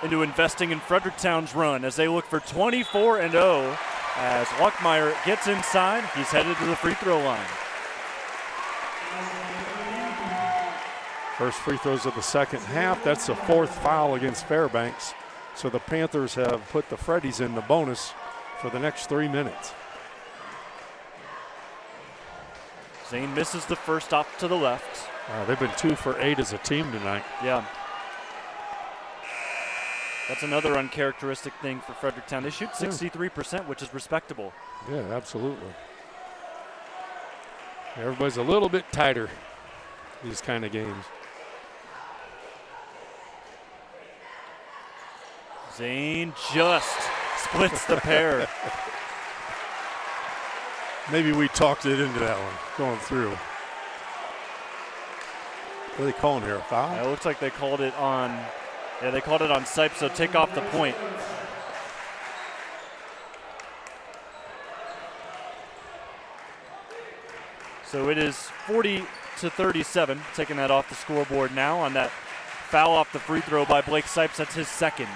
into investing in Fredericktown's run as they look for 24-0 as Luckmeyer gets inside. He's headed to the free throw line. First free throws of the second half. That's the 4th foul against Fairbanks. So the Panthers have put the Freddies in the bonus for the next 3 minutes. Zane misses the first off to the left. They've been 2 for 8 as a team tonight. Yeah. That's another uncharacteristic thing for Fredericktown. They shoot 63%, which is respectable. Yeah, absolutely. Everybody's a little bit tighter these kind of games. Zane just splits the pair. Maybe we talked it into that one going through. What are they calling here, a foul? Yeah, it looks like they called it on, they called it on Sipes, so take off the point. So it is 40-37, taking that off the scoreboard now on that foul off the free throw by Blake Sipes. That's his second.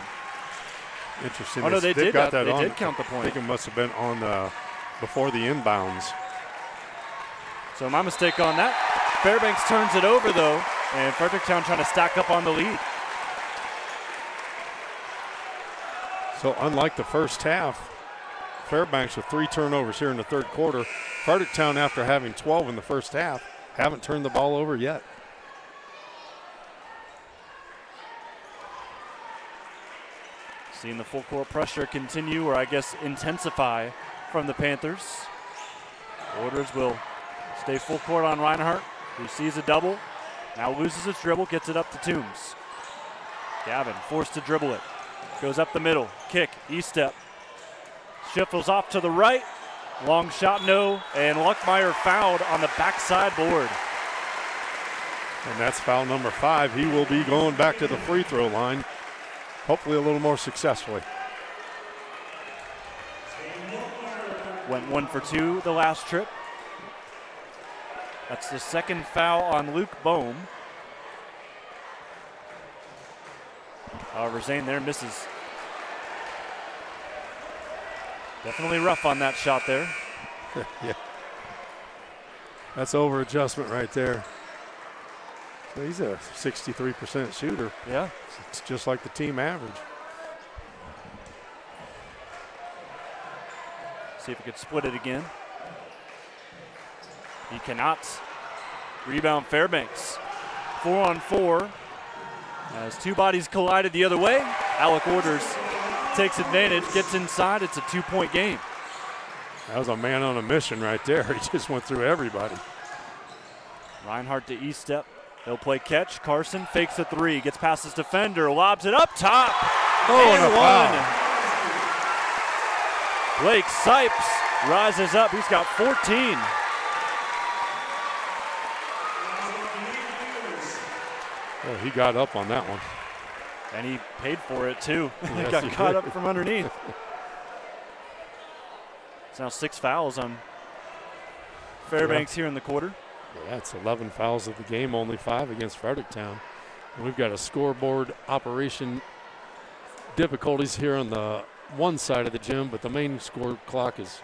Interesting. Oh, no, they did got that they on. did count the point. I think it must have been on the before the inbounds. So my mistake on that. Fairbanks turns it over, though, and Fredericktown trying to stack up on the lead. So unlike the first half, Fairbanks with 3 turnovers here in the third quarter. Fredericktown, after having 12 in the first half, haven't turned the ball over yet. Seeing the full court pressure continue, or I guess intensify, from the Panthers. Orders will stay full court on Reinhardt, who sees a double. Now loses his dribble, gets it up to Toombs. Gavin forced to dribble it. Goes up the middle, kick, E-step. Schiffels off to the right. Long shot, no, and Luckmeyer fouled on the backside board. And that's foul number 5. He will be going back to the free throw line, hopefully a little more successfully. Went 1 for 2 the last trip. That's the second foul on Luke Bohm. However, Zane there misses. Definitely rough on that shot there. Yeah. That's over adjustment right there. He's a 63% shooter. Yeah. It's just like the team average. See if he could split it again. He cannot. Rebound Fairbanks. 4-on-4. As 2 bodies collided the other way. Alec Orders takes advantage, gets inside. It's a 2-point game. That was a man on a mission right there. He just went through everybody. Reinhardt to E-step. They'll play catch. Koorsen fakes a 3, gets past his defender, lobs it up top. Oh, and a foul. Blake Sipes rises up. He's got 14. Oh, he got up on that one. And he paid for it, too. Yes, He got he caught did. up from underneath. It's now 6 fouls on Fairbanks here in the quarter. Yeah, it's 11 fouls of the game, only 5 against Fredericktown. And we've got a scoreboard operation difficulties here on the one side of the gym, but the main score clock is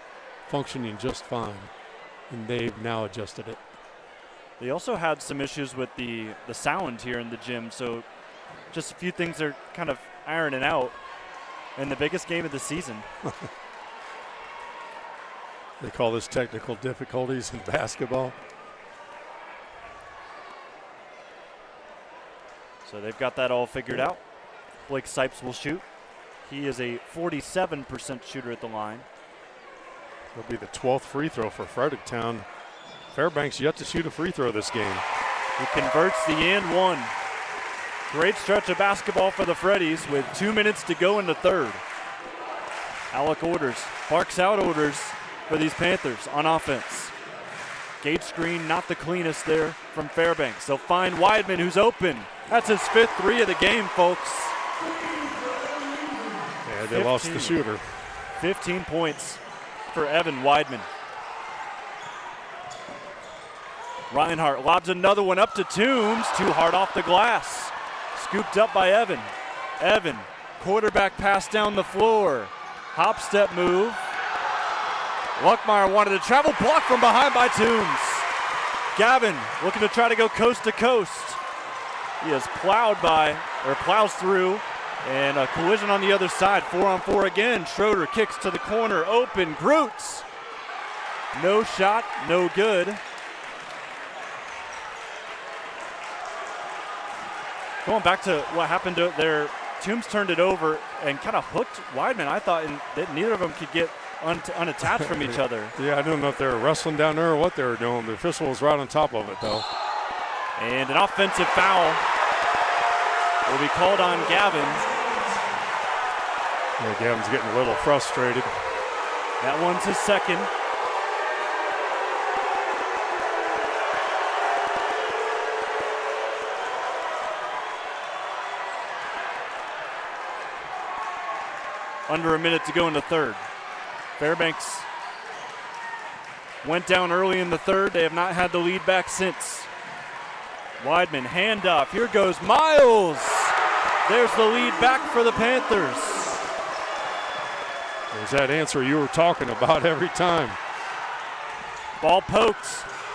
functioning just fine, and they've now adjusted it. They also had some issues with the sound here in the gym, so just a few things they're kind of ironing out in the biggest game of the season. They call this technical difficulties in basketball. So they've got that all figured out. Blake Sipes will shoot. He is a 47% shooter at the line. It'll be the 12th free throw for Fredericktown. Fairbanks yet to shoot a free throw this game. He converts the and one. Great stretch of basketball for the Freddies with 2 minutes to go in the third. Alec orders, barks out orders for these Panthers on offense. Gate screen not the cleanest there from Fairbanks. They'll find Weidman, who's open. That's his 5th three of the game, folks. Yeah, they lost the shooter. 15 points for Evan Weidman. Reinhardt lobs another one up to Toombs. Too hard off the glass. Scooped up by Evan. Evan, quarterback pass down the floor. Hop step move. Luckmeyer wanted to travel, blocked from behind by Toombs. Gavin looking to try to go coast to coast. He is plows through, and a collision on the other side. 4-on-4 again. Schroeder kicks to the corner, open. Groots. No shot, no good. Going back to what happened there, Toombs turned it over and kind of hooked Weidman, I thought, and that neither of them could get unattached from each other. Yeah, I don't know if they were wrestling down there or what they were doing. The official was right on top of it, though. And an offensive foul will be called on Gavin. Yeah, Gavin's getting a little frustrated. That one's his second. Under a minute to go in the third. Fairbanks went down early in the third. They have not had the lead back since. Weidman, handoff. Here goes Miles. There's the lead back for the Panthers. There's that answer you were talking about every time. Ball poked.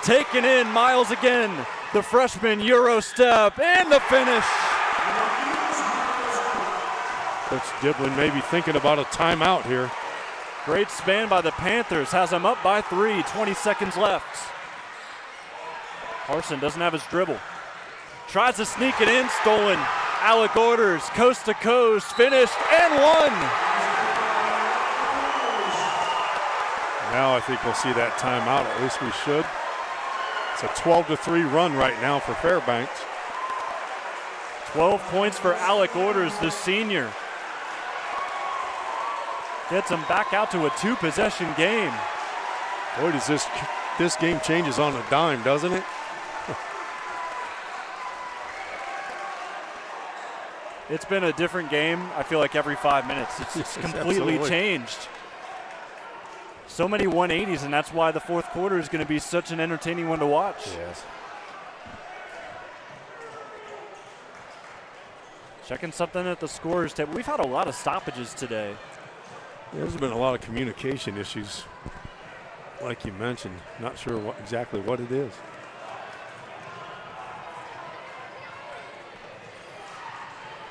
Taken in. Miles again. The freshman Euro step and the finish. Coach Diblin maybe thinking about a timeout here. Great span by the Panthers. Has them up by 3. 20 seconds left. Koorsen doesn't have his dribble. Tries to sneak it in. Stolen. Alec orders. Coast to coast. Finished and won. Now I think we'll see that timeout. At least we should. It's a 12-3 run right now for Fairbanks. 12 points for Alec orders, the senior. Gets them back out to a 2-possession game. Boy, does this game changes on a dime, doesn't it? It's been a different game, I feel like, every 5 minutes. It's completely changed. So many 180s, and that's why the fourth quarter is going to be such an entertaining one to watch. Yes. Checking something at the scorers table. We've had a lot of stoppages today. There's been a lot of communication issues, like you mentioned. Not sure exactly what it is.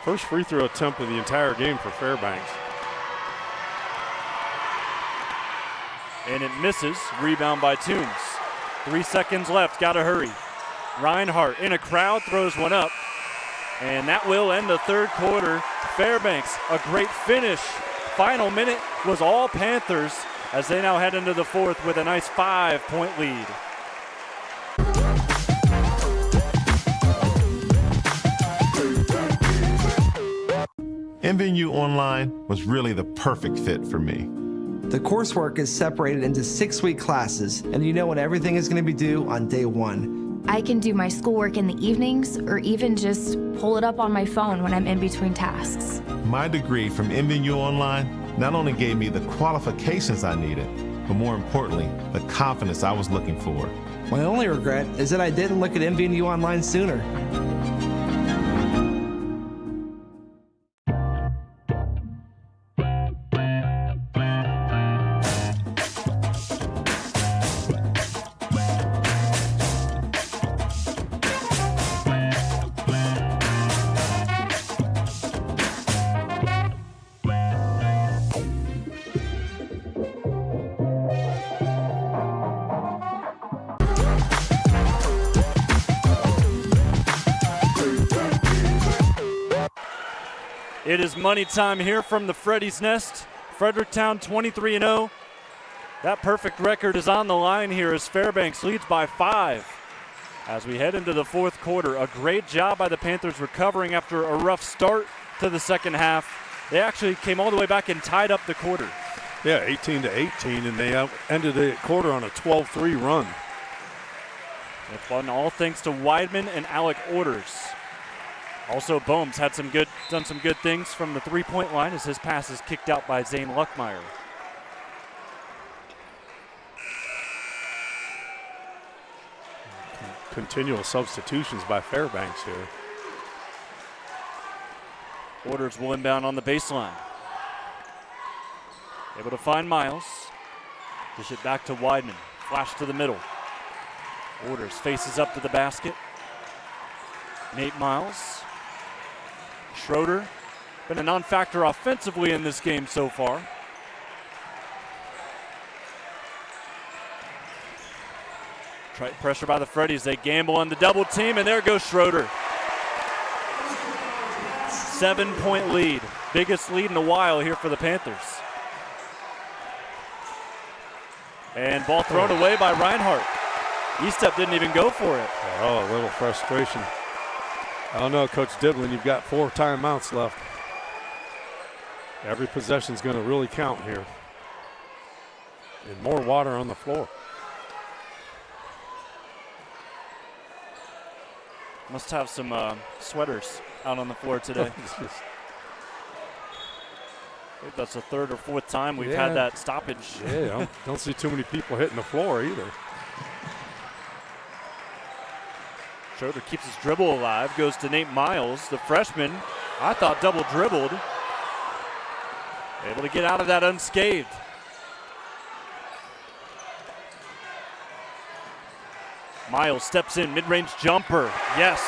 First free throw attempt of the entire game for Fairbanks. And it misses. Rebound by Toombs. 3 seconds left. Got to hurry. Reinhardt in a crowd throws one up. And that will end the third quarter. Fairbanks, a great finish. Final minute was all Panthers as they now head into the fourth with a nice 5-point lead. MVNU Online was really the perfect fit for me. The coursework is separated into 6-week classes, and you know when everything is going to be due on day 1. I can do my schoolwork in the evenings or even just pull it up on my phone when I'm in between tasks. My degree from MVNU Online not only gave me the qualifications I needed, but more importantly, the confidence I was looking for. My only regret is that I didn't look at MVNU Online sooner. It is money time here from the Freddies Nest. Fredericktown 23-0. That perfect record is on the line here as Fairbanks leads by 5. As we head into the fourth quarter, a great job by the Panthers recovering after a rough start to the second half. They actually came all the way back and tied up the quarter. Yeah, 18-18, and they ended the quarter on a 12-3 run. It's fun, all thanks to Weidman and Alec Orders. Also, Bohm's had done some good things from the three-point line as his pass is kicked out by Zane Luckmeyer. Continual substitutions by Fairbanks here. Orders will inbound on the baseline. Able to find Miles. Dish it back to Weidman. Flash to the middle. Orders faces up to the basket. Nate Miles. Schroeder, been a non-factor offensively in this game so far. Pressure by the Freddies. They gamble on the double team, and there goes Schroeder. 7-point lead. Biggest lead in a while here for the Panthers. And ball thrown away by Reinhardt. Estep didn't even go for it. Oh, a little frustration. I don't know, Coach Diblin, you've got 4 timeouts left. Every possession's going to really count here. And more water on the floor. Must have some sweaters out on the floor today. I think that's the third or fourth time we've had that stoppage. Yeah, don't see too many people hitting the floor either. Schroeder keeps his dribble alive, goes to Nate Miles, the freshman. I thought double dribbled. Able to get out of that unscathed. Miles steps in, mid-range jumper. Yes.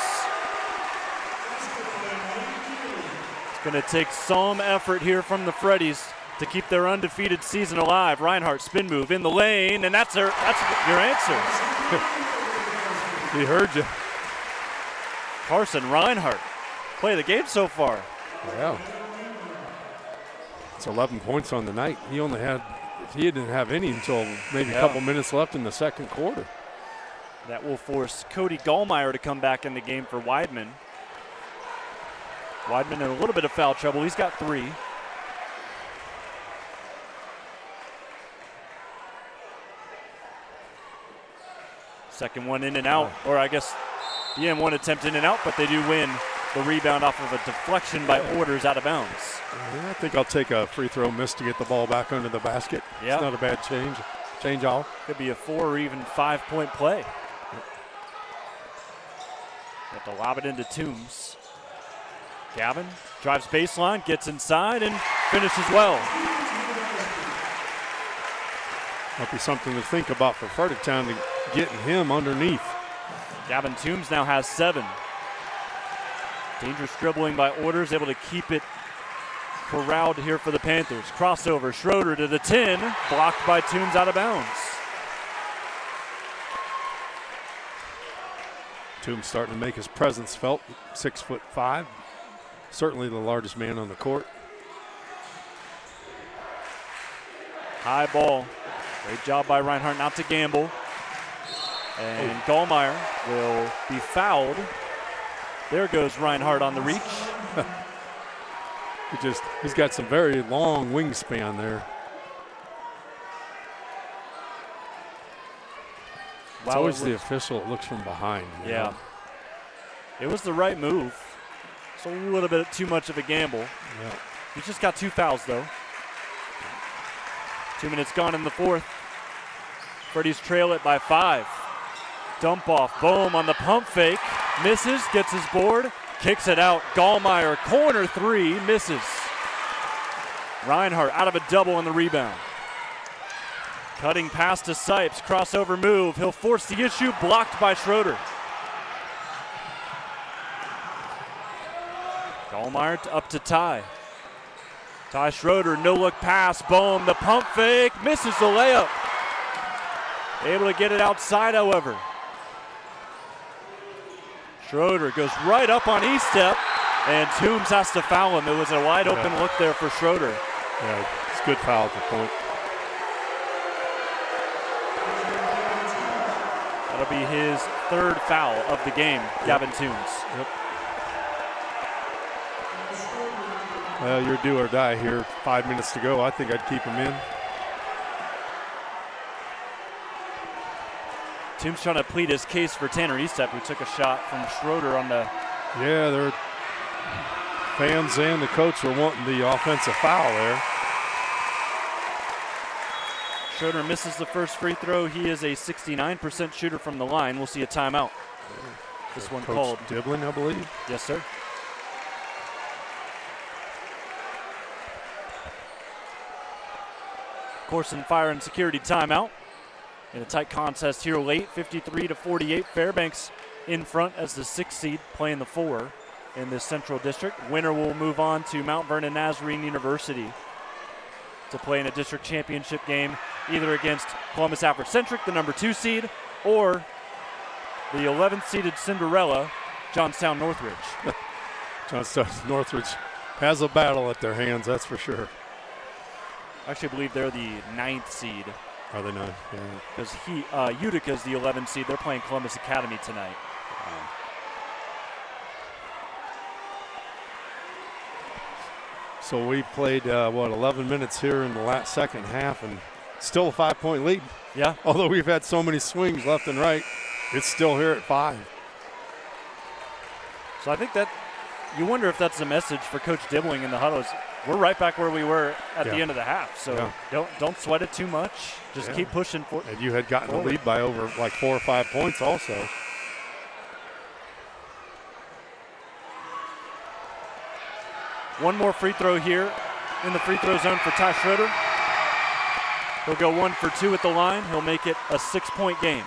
It's going to take some effort here from the Freddies to keep their undefeated season alive. Reinhardt spin move in the lane, and that's your answer. He heard you. Koorsen, Reinhardt, play the game so far. Yeah. It's 11 points on the night. He didn't have any until maybe a couple minutes left in the second quarter. That will force Cody Gallmeyer to come back in the game for Weidman. Weidman in a little bit of foul trouble. He's got 3. Second one in and out, or I guess one attempt in and out, but they do win the rebound off of a deflection by Orders out of bounds. I think I'll take a free throw miss to get the ball back under the basket. Yep. It's not a bad change off. Could be a 4 or even 5-point play. Have to lob it into Toombs. Gavin drives baseline, gets inside, and finishes well. Might be something to think about for Fredericktown to getting him underneath. Gavin Toombs now has 7. Dangerous dribbling by Orders, able to keep it corralled here for the Panthers. Crossover, Schroeder to the 10, blocked by Toombs out of bounds. Toombs starting to make his presence felt, 6'5", certainly the largest man on the court. High ball, great job by Reinhardt not to gamble. And Gallmeyer will be fouled. There goes Reinhardt on the reach. He's got some very long wingspan there. It's always the official that looks from behind. Yeah. It was the right move. It's a little bit too much of a gamble. Yeah. He's just got 2 fouls, though. 2 minutes gone in the fourth. Freddies trail it by 5. Dump off. Bohm on the pump fake. Misses. Gets his board. Kicks it out. Gallmeyer, corner 3. Misses. Reinhardt out of a double on the rebound. Cutting pass to Sipes. Crossover move. He'll force the issue. Blocked by Schroeder. Gallmeyer up to Ty. Ty Schroeder, no-look pass. Bohm, the pump fake. Misses the layup. Able to get it outside, however. Schroeder goes right up on Estep And Toombs has to foul him. It was a wide open look there for Schroeder. Yeah, it's a good foul at the point. That'll be his third foul of the game, Gavin Toombs. Yep. Well, you're do or die here. 5 minutes to go. I think I'd keep him in. Toombs trying to plead his case for Tanner Estep, who took a shot from Schroeder on the. Yeah, their fans and the coach are wanting the offensive foul there. Schroeder misses the first free throw. He is a 69% shooter from the line. We'll see a timeout. This one Coach called. Diblin, I believe. Yes, sir. Koorsen fire and security timeout. In a tight contest here late, 53-48. Fairbanks in front as the 6th seed playing the 4 in this Central District. Winner will move on to Mount Vernon Nazarene University to play in a district championship game, either against Columbus Afrocentric, the number 2 seed, or the 11th seeded Cinderella, Johnstown Northridge. Johnstown Northridge has a battle at their hands, that's for sure. I actually believe they're the 9th seed. Are they not? Because Utica's the 11th seed. They're playing Columbus Academy tonight. So we played, 11 minutes here in the second half, and still a 5-point lead. Yeah. Although we've had so many swings left and right, it's still here at 5. So I think that you wonder if that's a message for Coach Dibbling in the huddles. We're right back where we were at the end of the half. So don't sweat it too much. Just keep pushing for. And you had gotten the lead by over like 4 or 5 points also. One more free throw here in the free throw zone for Ty Schroeder. He'll go 1 for 2 at the line. He'll make it a 6-point game.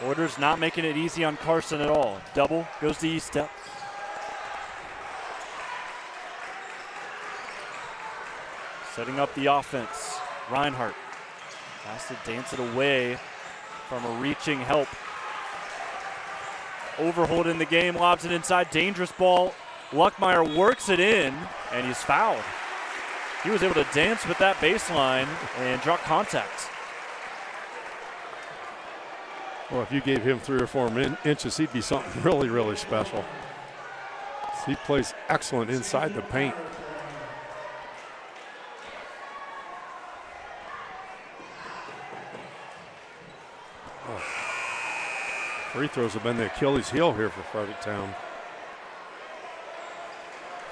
Orders not making it easy on Koorsen at all. Double goes to Estep. Setting up the offense. Reinhardt has to dance it away from a reaching help. Overhold in the game, lobs it inside. Dangerous ball. Luckmeyer works it in, and he's fouled. He was able to dance with that baseline and draw contact. Well, if you gave him 3 or 4 inches, he'd be something really, really special. He plays excellent inside the paint. Oh. Free throws have been the Achilles heel here for Fredericktown.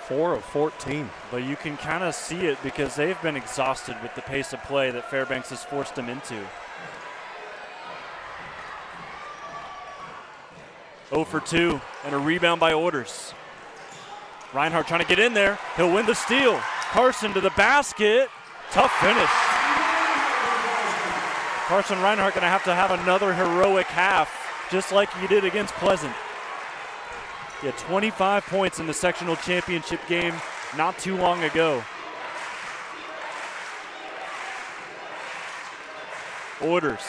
4 of 14. But you can kind of see it because they've been exhausted with the pace of play that Fairbanks has forced them into. 0 for 2 and a rebound by Orders. Reinhardt trying to get in there. He'll win the steal. Koorsen to the basket. Tough finish. Carson Reinhardt going to have another heroic half, just like he did against Pleasant. He had 25 points in the sectional championship game not too long ago. Orders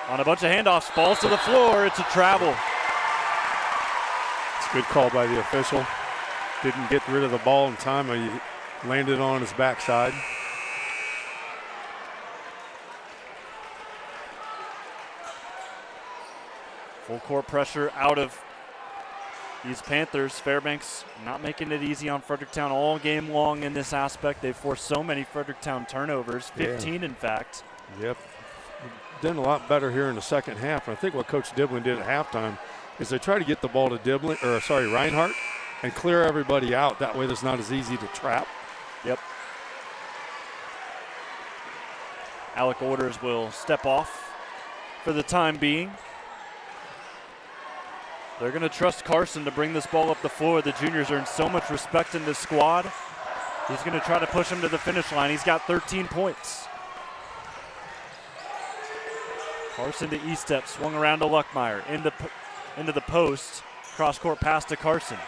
on a bunch of handoffs, falls to the floor. It's a travel. It's a good call by the official. Didn't get rid of the ball in time. He landed on his backside. Full court pressure out of these Panthers. Fairbanks not making it easy on Fredericktown all game long in this aspect. They've forced so many Fredericktown turnovers, 15 in fact. Yep. Done a lot better here in the second half. And I think what Coach Diblin did at halftime is they try to get the ball to Reinhardt and clear everybody out. That way it's not as easy to trap. Yep. Alec Orders will step off for the time being. They're going to trust Koorsen to bring this ball up the floor. The juniors earn so much respect in this squad. He's going to try to push him to the finish line. He's got 13 points. Koorsen to Estep, swung around to Luckmeyer. Into the post. Cross-court pass to Koorsen.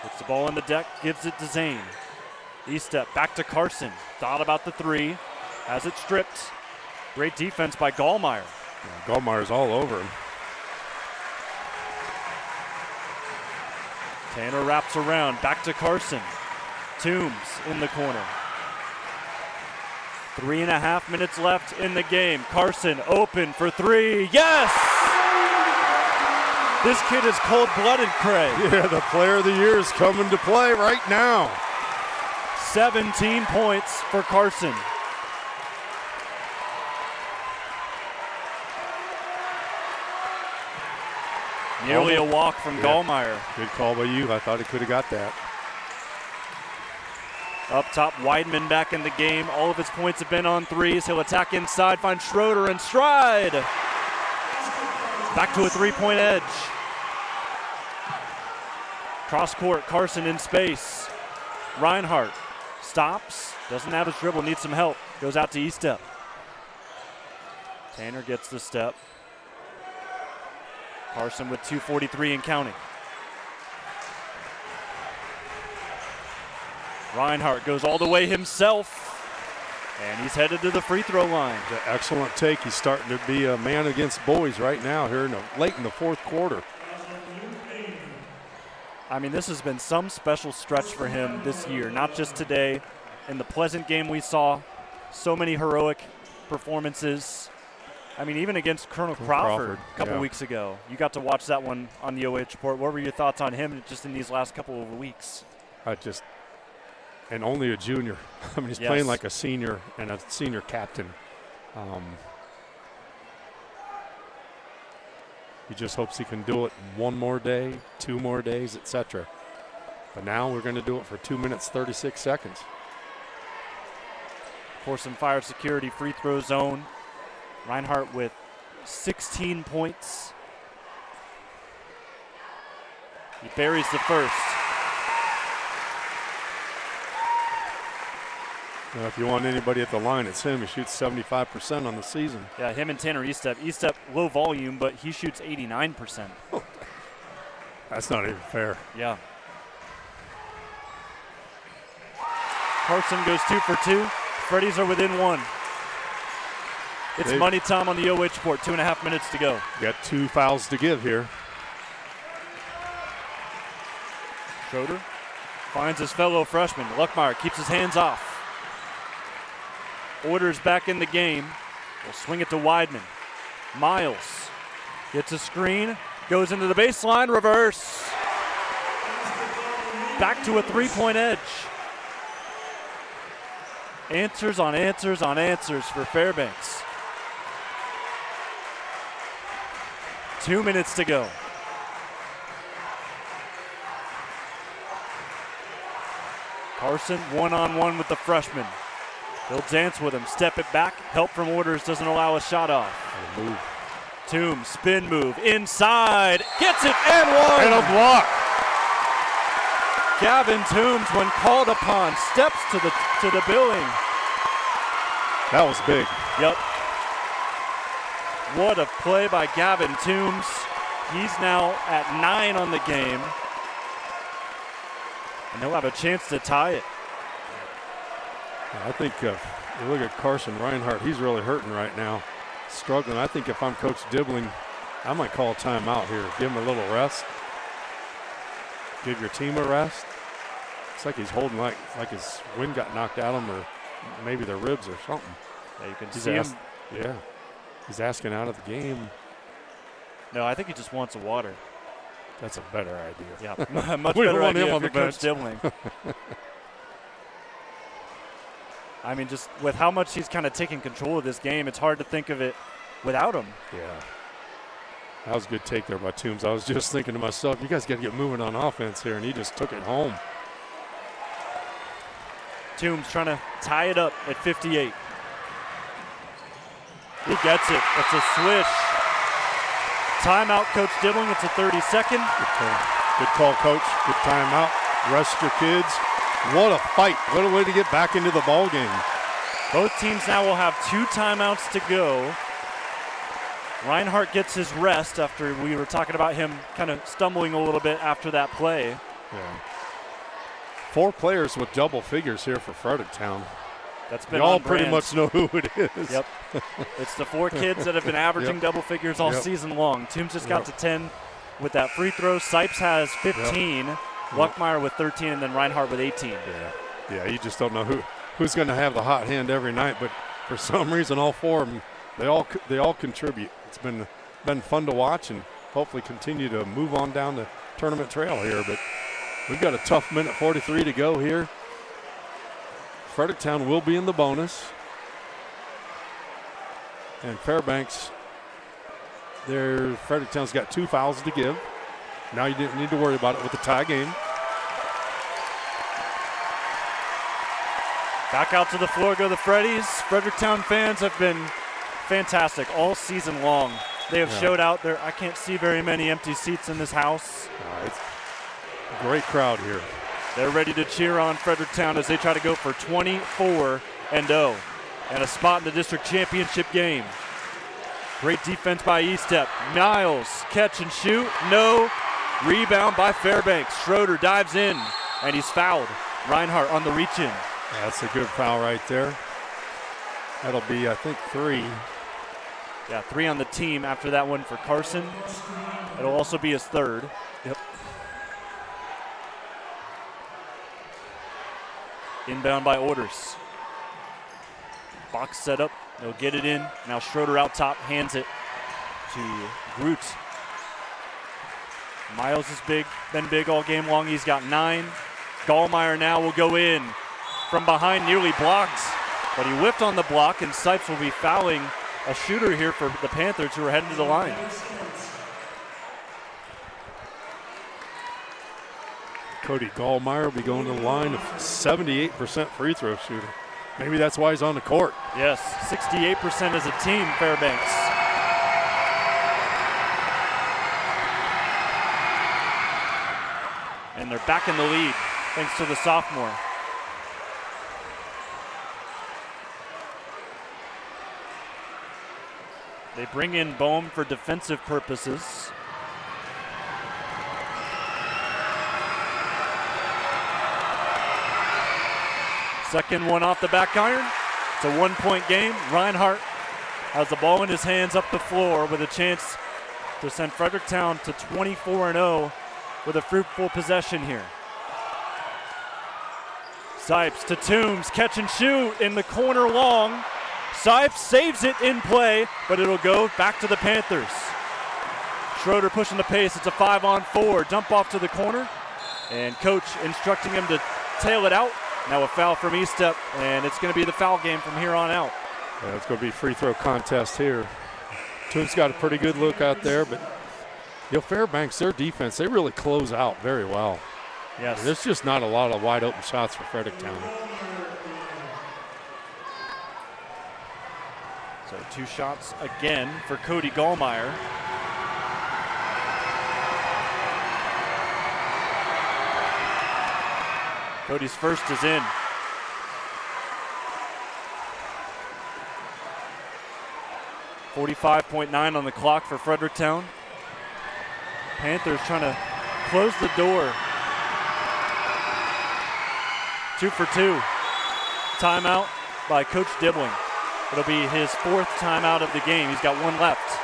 Puts the ball in the deck, gives it to Zane. Estep back to Koorsen. Thought about the three. Has it stripped. Great defense by Gallmeyer. Yeah, Gallmeyer's all over him. Tanner wraps around, back to Koorsen. Toombs in the corner. 3.5 minutes left in the game. Koorsen open for three. Yes! This kid is cold-blooded, Cray. Yeah, the player of the year is coming to play right now. 17 points for Koorsen. Nearly a walk from Gallmeyer. Good call by you. I thought he could have got that. Up top, Weidman back in the game. All of his points have been on threes. He'll attack inside, find Schroeder and stride. Back to a three-point edge. Cross court, Koorsen in space. Reinhardt stops, doesn't have his dribble, needs some help. Goes out to E-step. Tanner gets the step. Koorsen with 2:43 and counting. Reinhardt goes all the way himself, and he's headed to the free throw line. The excellent take. He's starting to be a man against boys right now here late in the fourth quarter. I mean, this has been some special stretch for him this year, not just today. In the Pleasant game we saw so many heroic performances. I mean, even against Colonel Crawford a couple weeks ago. You got to watch that one on the OH.REPORT. What were your thoughts on him just in these last couple of weeks? And only a junior. I mean, he's playing like a senior and a senior captain. He just hopes he can do it one more day, 2 more days, etc. But now we're going to do it for 2 minutes, 36 seconds. Koorsen fire security free throw zone. Reinhardt with 16 points. He buries the first. Now, if you want anybody at the line, it's him. He shoots 75% on the season. Yeah, him and Tanner E-step. E-step low volume, but he shoots 89%. That's not even fair. Yeah. Koorsen goes 2 for 2. Freddies are within 1. It's money time on the OH.REPORT. 2.5 minutes to go. Got 2 fouls to give here. Schroeder finds his fellow freshman. Luckmeyer keeps his hands off. Orders back in the game. We'll swing it to Weidman. Miles gets a screen, goes into the baseline, reverse. Back to a three-point edge. Answers on answers on answers for Fairbanks. 2 minutes to go. Koorsen one-on-one with the freshman. He'll dance with him, step it back. Help from Orders doesn't allow a shot off. Move. Toombs, spin move, inside, gets it and one. And a block. Gavin Toombs, when called upon, steps to the billing. That was big. Yep. What a play by Gavin Toombs. He's now at 9 on the game. And he'll have a chance to tie it. I think you look at Koorsen Reinhardt, he's really hurting right now. Struggling. I think if I'm Coach Dibbling, I might call a timeout here. Give him a little rest. Give your team a rest. It's like he's holding like his wind got knocked out of him, or maybe the ribs or something. Yeah, you can see him. Yeah. He's asking out of the game. No, I think he just wants some water. That's a better idea. Yeah, much we better don't want idea him on if the you're bench. Coach Dibbling. I mean, just with how much he's kind of taking control of this game, it's hard to think of it without him. Yeah. That was a good take there by Toombs. I was just thinking to myself, you guys got to get moving on offense here, and he just took it home. Toombs trying to tie it up at 58. He gets it. It's a swish. Timeout, Coach Dibbling. It's a 30-second. Good call, Coach. Good timeout. Rest your kids. What a fight. What a way to get back into the ball game. Both teams now will have 2 timeouts to go. Reinhardt gets his rest after we were talking about him kind of stumbling a little bit after that play. Yeah. 4 players with double figures here for Fredericktown. That's been We all on pretty brand. much know who it is. Yep. It's the 4 kids that have been averaging Yep. double figures all Yep. season long. Toombs just got Yep. to 10 with that free throw. Sipes has 15. Luckmeyer with 13, and then Reinhardt with 18. Yeah, you just don't know who's going to have the hot hand every night, but for some reason, all 4 of them, they all contribute. It's been fun to watch, and hopefully continue to move on down the tournament trail here. But we've got a tough minute 43 to go here. Fredericktown will be in the bonus, and Fairbanks, Fredericktown's got 2 fouls to give. Now you didn't need to worry about it with the tie game. Back out to the floor go the Freddies. Fredericktown fans have been fantastic all season long. They have showed out there. I can't see very many empty seats in this house. It's a great crowd here. They're ready to cheer on Fredericktown as they try to go for 24-0 and a spot in the district championship game. Great defense by E-Step. Niles, catch and shoot. No. Rebound by Fairbanks. Schroeder dives in, and he's fouled. Reinhardt on the reach-in. That's a good foul right there. That'll be, I think, 3. Yeah, 3 on the team after that one for Koorsen. It'll also be his 3rd. Yep. Inbound by Orders. Box set up. They'll get it in. Now Schroeder out top, hands it to Groot. Miles is been big all game long. He's got 9. Gallmeyer now will go in from behind, nearly blocked, but he whiffed on the block, and Sipes will be fouling a shooter here for the Panthers, who are heading to the line. Cody Gallmeyer will be going to the line of 78% free throw shooter. Maybe that's why he's on the court. Yes, 68% as a team, Fairbanks. And they're back in the lead, thanks to the sophomore. They bring in Bohm for defensive purposes. Second one off the back iron. It's a 1-point game. Reinhardt has the ball in his hands up the floor with a chance to send Fredericktown to 24-0 with a fruitful possession here. Sipes to Toombs, catch and shoot in the corner long. Sipes saves it in play, but it'll go back to the Panthers. Schroeder pushing the pace. It's a 5-on-4. Dump off to the corner, and coach instructing him to tail it out. Now a foul from E-Step, and it's going to be the foul game from here on out. Yeah, it's going to be free throw contest here. Toombs got a pretty good look out there, but Fairbanks, their defense, they really close out very well. Yes. There's just not a lot of wide open shots for Fredericktown. So 2 shots again for Cody Gallmeyer. Cody's first is in. .9 on the clock for Fredericktown. Panthers trying to close the door. 2 for 2. Timeout by Coach Dibbling. It'll be his 4th timeout of the game. He's got 1 left.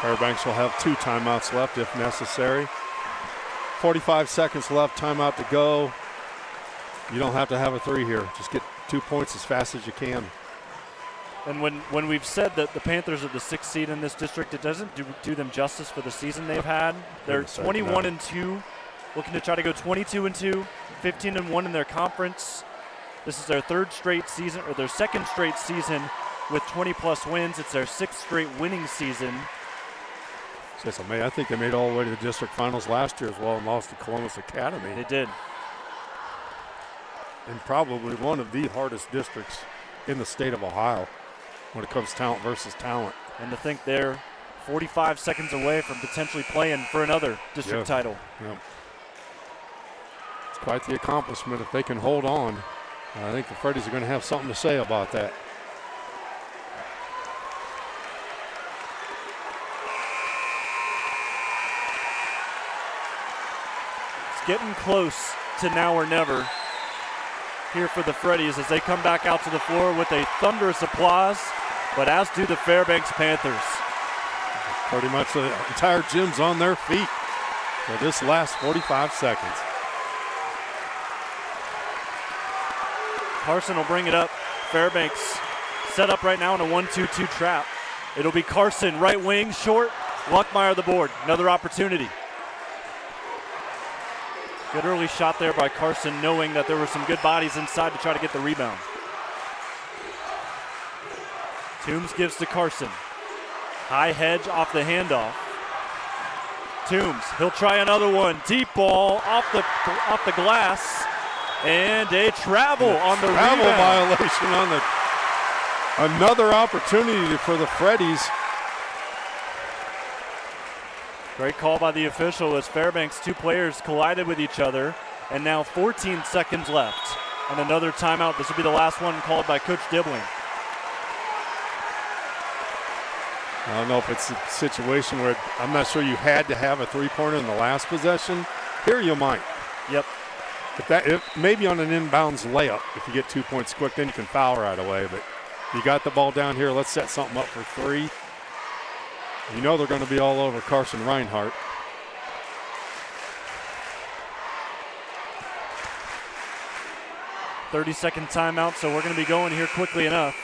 Fairbanks will have 2 timeouts left if necessary. 45 seconds left, timeout to go. You don't have to have a 3 here. Just get 2 points as fast as you can. And when we've said that the Panthers are the 6th seed in this district, it doesn't do them justice for the season they've had. They're 21-2, looking to try to go 22-2, 15-1 in their conference. This is their 3rd straight season, or their 2nd straight season with 20-plus wins. It's their 6th straight winning season. I think they made all the way to the district finals last year as well and lost to Columbus Academy. They did. And probably one of the hardest districts in the state of Ohio when it comes talent versus talent. And to think they're 45 seconds away from potentially playing for another district title. Yeah. It's quite the accomplishment if they can hold on. I think the Freddies are going to have something to say about that. It's getting close to now or never. here for the Freddies as they come back out to the floor with a thunderous applause, but as do the Fairbanks Panthers. Pretty much the entire gym's on their feet for this last 45 seconds. Koorsen will bring it up. Fairbanks set up right now in a 1-2-2 trap. It'll be Koorsen, right wing, short. Luckmeyer the board. Another opportunity. Good early shot there by Koorsen, knowing that there were some good bodies inside to try to get the rebound. Toombs gives to Koorsen. High hedge off the handoff. Toombs, he'll try another one. Deep ball off the glass. And a travel on the travel rebound. violation on the another opportunity for the Freddies. Great call by the official as Fairbanks' two players collided with each other, and now 14 seconds left. And another timeout. This will be the last one called by Coach Dibbling. I don't know if it's a situation where I'm not sure you had to have a three-pointer in the last possession. Here you might. Yep. If maybe on an inbounds layup, if you get 2 points quick, then you can foul right away. But you got the ball down here. Let's set something up for three. You know they're going to be all over Carson Reinhardt. .30-second timeout, so we're going to be going here quickly enough.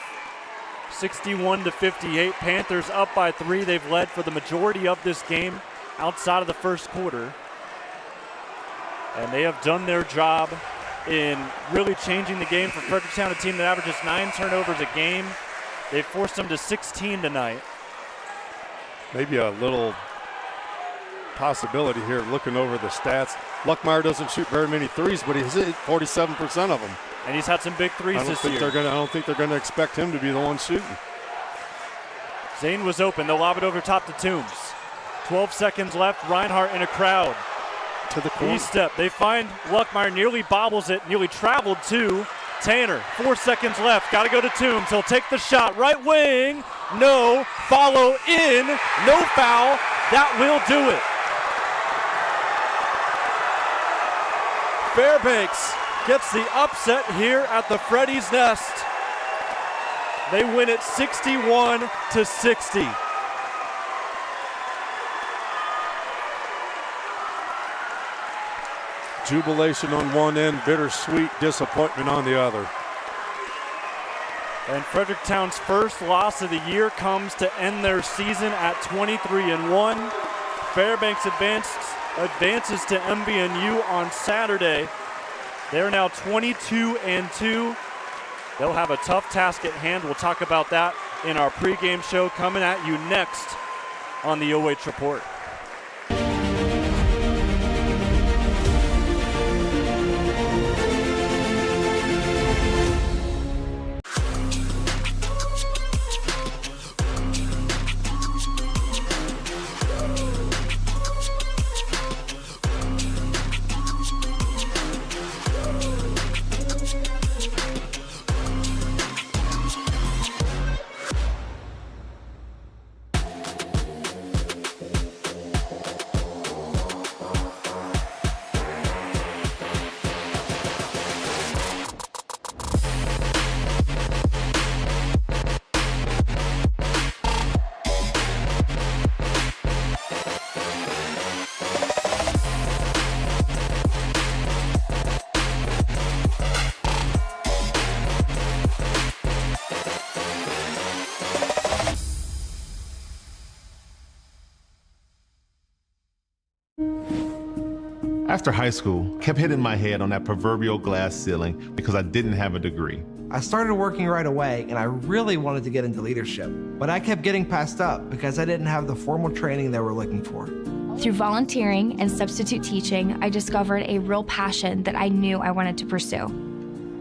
61-58, Panthers up by 3. They've led for the majority of this game outside of the first quarter. And they have done their job in really changing the game for Fredericktown, a team that averages 9 turnovers a game. They've forced them to 16 tonight. Maybe a little possibility here looking over the stats. Luckmeyer doesn't shoot very many threes, but he's hit 47% of them. And he's had some big threes this year. I don't think they're going to expect him to be the one shooting. Zane was open. They'll lob it over top to Toombs. 12 seconds left. Reinhardt in a crowd. To the corner. E-step. They find Luckmeyer, nearly bobbles it, nearly traveled to Tanner. 4 seconds left. Got to go to Toombs. He'll take the shot. Right wing. No. Follow in. No foul. That will do it. Fairbanks gets the upset here at the Freddies Nest. They win it 61-60. Jubilation on one end, bittersweet disappointment on the other. And Fredericktown's first loss of the year comes to end their season at 23-1. Fairbanks advances to MVNU on Saturday. They're now 22-2. They'll have a tough task at hand. We'll talk about that in our pregame show coming at you next on the OH Report. After high school, kept hitting my head on that proverbial glass ceiling because I didn't have a degree. I started working right away, and I really wanted to get into leadership. But I kept getting passed up because I didn't have the formal training they were looking for. Through volunteering and substitute teaching, I discovered a real passion that I knew I wanted to pursue.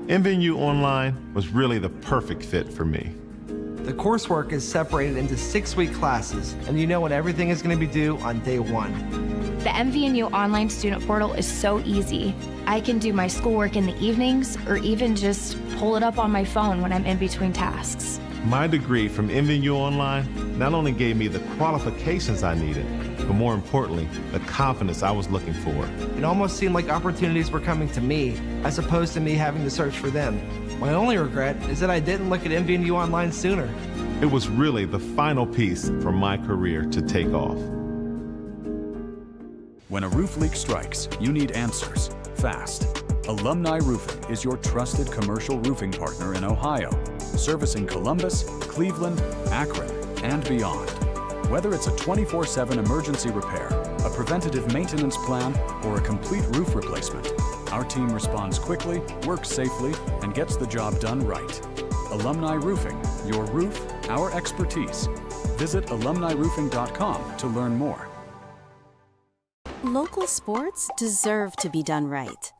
MVNU Online was really the perfect fit for me. The coursework is separated into 6-week classes, and you know when everything is going to be due on day 1. The MVNU online student portal is so easy. I can do my schoolwork in the evenings or even just pull it up on my phone when I'm in between tasks. My degree from MVNU Online not only gave me the qualifications I needed, but more importantly, the confidence I was looking for. It almost seemed like opportunities were coming to me, as opposed to me having to search for them. My only regret is that I didn't look at MVNU Online sooner. It was really the final piece for my career to take off. When a roof leak strikes, you need answers fast. Alumni Roofing is your trusted commercial roofing partner in Ohio, servicing Columbus, Cleveland, Akron, and beyond. Whether it's a 24/7 emergency repair, a preventative maintenance plan, or a complete roof replacement, our team responds quickly, works safely, and gets the job done right. Alumni Roofing, your roof, our expertise. Visit alumniroofing.com to learn more. Local sports deserve to be done right.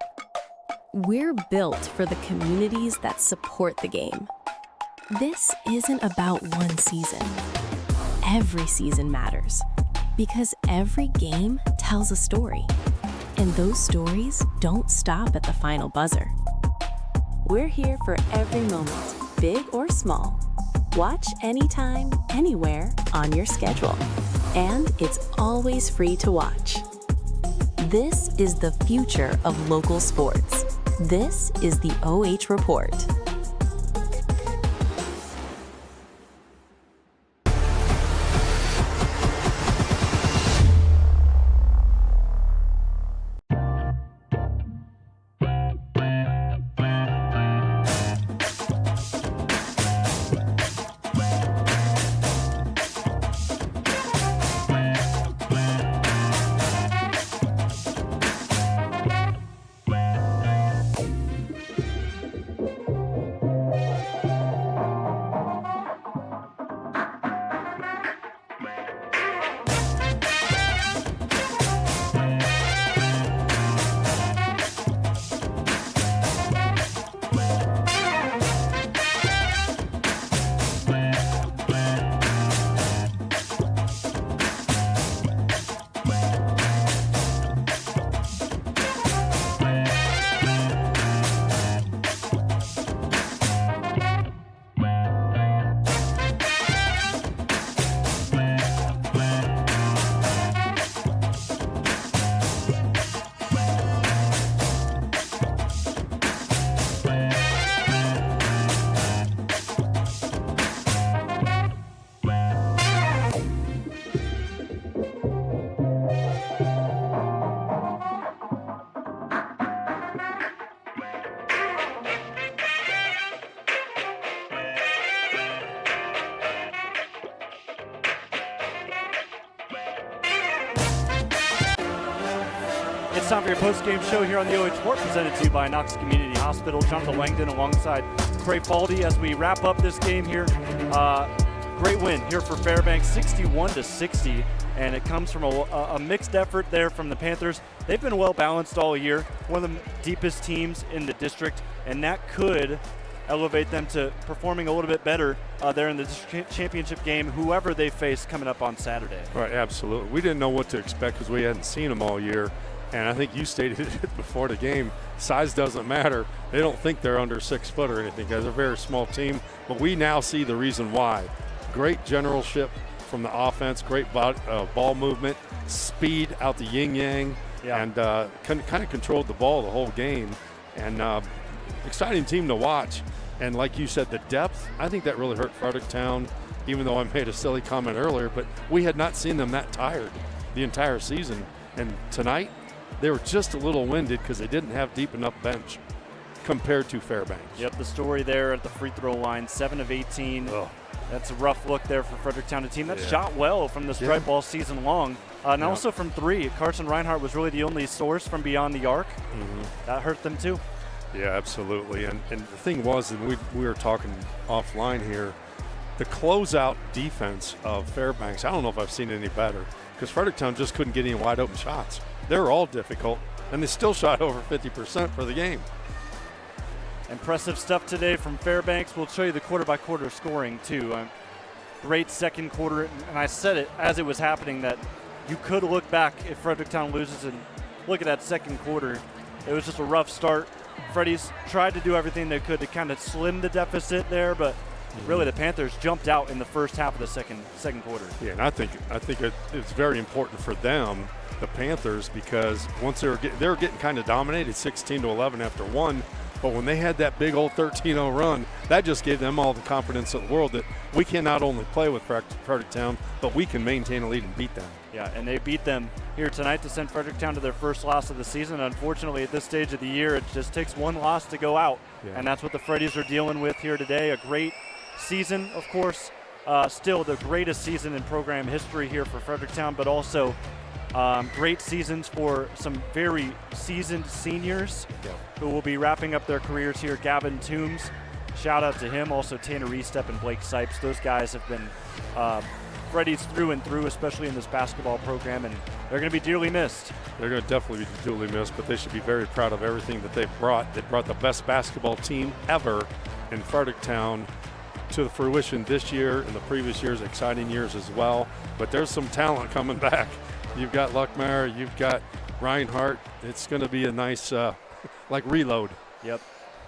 We're built for the communities that support the game. This isn't about one season. Every season matters because every game tells a story. And those stories don't stop at the final buzzer. We're here for every moment, big or small. Watch anytime, anywhere on your schedule. And it's always free to watch. This is the future of local sports. This is the OH Report. It's time for your post-game show here on the OH.REPORT, presented to you by Knox Community Hospital. Jonathon Langdon alongside Cray Falde as we wrap up this game here. Great win here for Fairbanks, 61-60, and it comes from a mixed effort there from the Panthers. They've been well balanced all year, one of the deepest teams in the district, and that could elevate them to performing a little bit better there in the district championship game, whoever they face coming up on Saturday. Right, absolutely. We didn't know what to expect because we hadn't seen them all year. And I think you stated it before the game, size doesn't matter. They don't think they're under 6 foot or anything because they're a very small team. But we now see the reason why. Great generalship from the offense, great ball movement, speed out the yin-yang, and kind of controlled the ball the whole game. And exciting team to watch. And like you said, the depth, I think that really hurt Fredericktown, even though I made a silly comment earlier. But we had not seen them that tired the entire season. And tonight, they were just a little winded because they didn't have deep enough bench compared to Fairbanks. Yep, the story there at the free throw line, 7 of 18. Ugh. That's a rough look there for Fredericktown, a team that's shot well from the stripe ball season long. And also from 3. Carson Reinhardt was really the only source from beyond the arc. That hurt them too. Yeah, absolutely. And the thing was, and we were talking offline here, the closeout defense of Fairbanks, I don't know if I've seen any better because Fredericktown just couldn't get any wide open shots. They were all difficult, and they still shot over 50% for the game. Impressive stuff today from Fairbanks. We'll show you the quarter-by-quarter scoring, too. Great second quarter, and I said it as it was happening that you could look back if Fredericktown loses and look at that second quarter. It was just a rough start. Freddies tried to do everything they could to kind of slim the deficit there, but really the Panthers jumped out in the first half of the second quarter. Yeah, and I think it's very important for them, the Panthers, because once they were getting kind of dominated 16-11 after one, but when they had that big old 13-0 run, that just gave them all the confidence in the world that we can not only play with Fredericktown, but we can maintain a lead and beat them. Yeah, and they beat them here tonight to send Fredericktown to their first loss of the season. Unfortunately, at this stage of the year, it just takes one loss to go out, and that's what the Freddies are dealing with here today. A great season, of course, still the greatest season in program history here for Fredericktown, but also great seasons for some very seasoned seniors who will be wrapping up their careers here. Gavin Toombs, shout out to him. Also Tanner Estep and Blake Sipes. Those guys have been Freddies through and through, especially in this basketball program, and they're going to be dearly missed. They're going to definitely be dearly missed, but they should be very proud of everything that they've brought. They brought the best basketball team ever in Fredericktown to fruition this year and the previous years, exciting years as well. But there's some talent coming back. You've got Luckmeyer, you've got Reinhardt. It's going to be a nice, reload. Yep.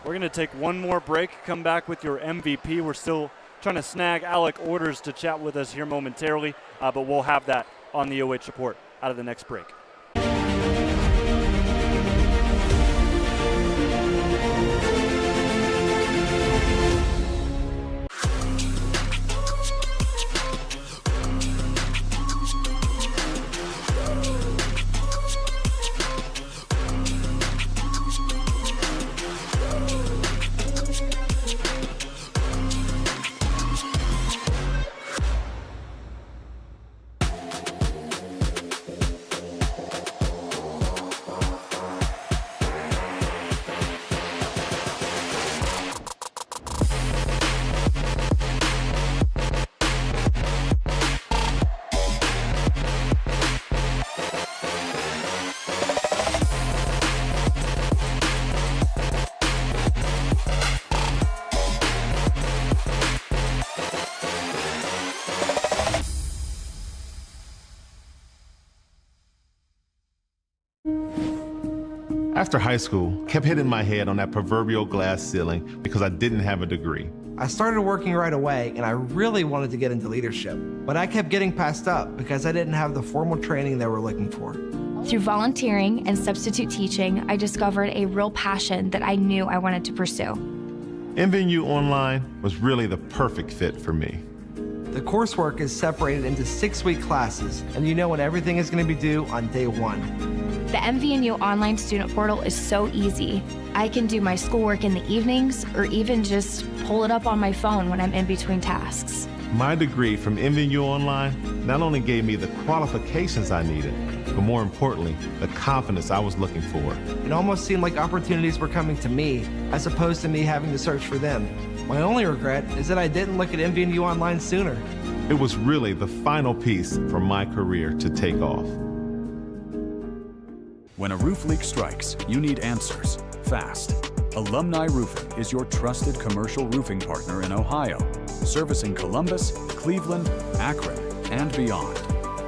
We're going to take one more break, come back with your MVP. We're still trying to snag Alec Orders to chat with us here momentarily, but we'll have that on the OH Report out of the next break. After high school, kept hitting my head on that proverbial glass ceiling because I didn't have a degree. I started working right away, and I really wanted to get into leadership, but I kept getting passed up because I didn't have the formal training they were looking for. Through volunteering and substitute teaching, I discovered a real passion that I knew I wanted to pursue. MVNU Online was really the perfect fit for me. The coursework is separated into 6-week classes, and you know when everything is going to be due on day 1. The MVNU online student portal is so easy. I can do my schoolwork in the evenings or even just pull it up on my phone when I'm in between tasks. My degree from MVNU Online not only gave me the qualifications I needed, but more importantly, the confidence I was looking for. It almost seemed like opportunities were coming to me as opposed to me having to search for them. My only regret is that I didn't look at MVNU Online sooner. It was really the final piece for my career to take off. When a roof leak strikes, you need answers, fast. Alumni Roofing is your trusted commercial roofing partner in Ohio, servicing Columbus, Cleveland, Akron, and beyond.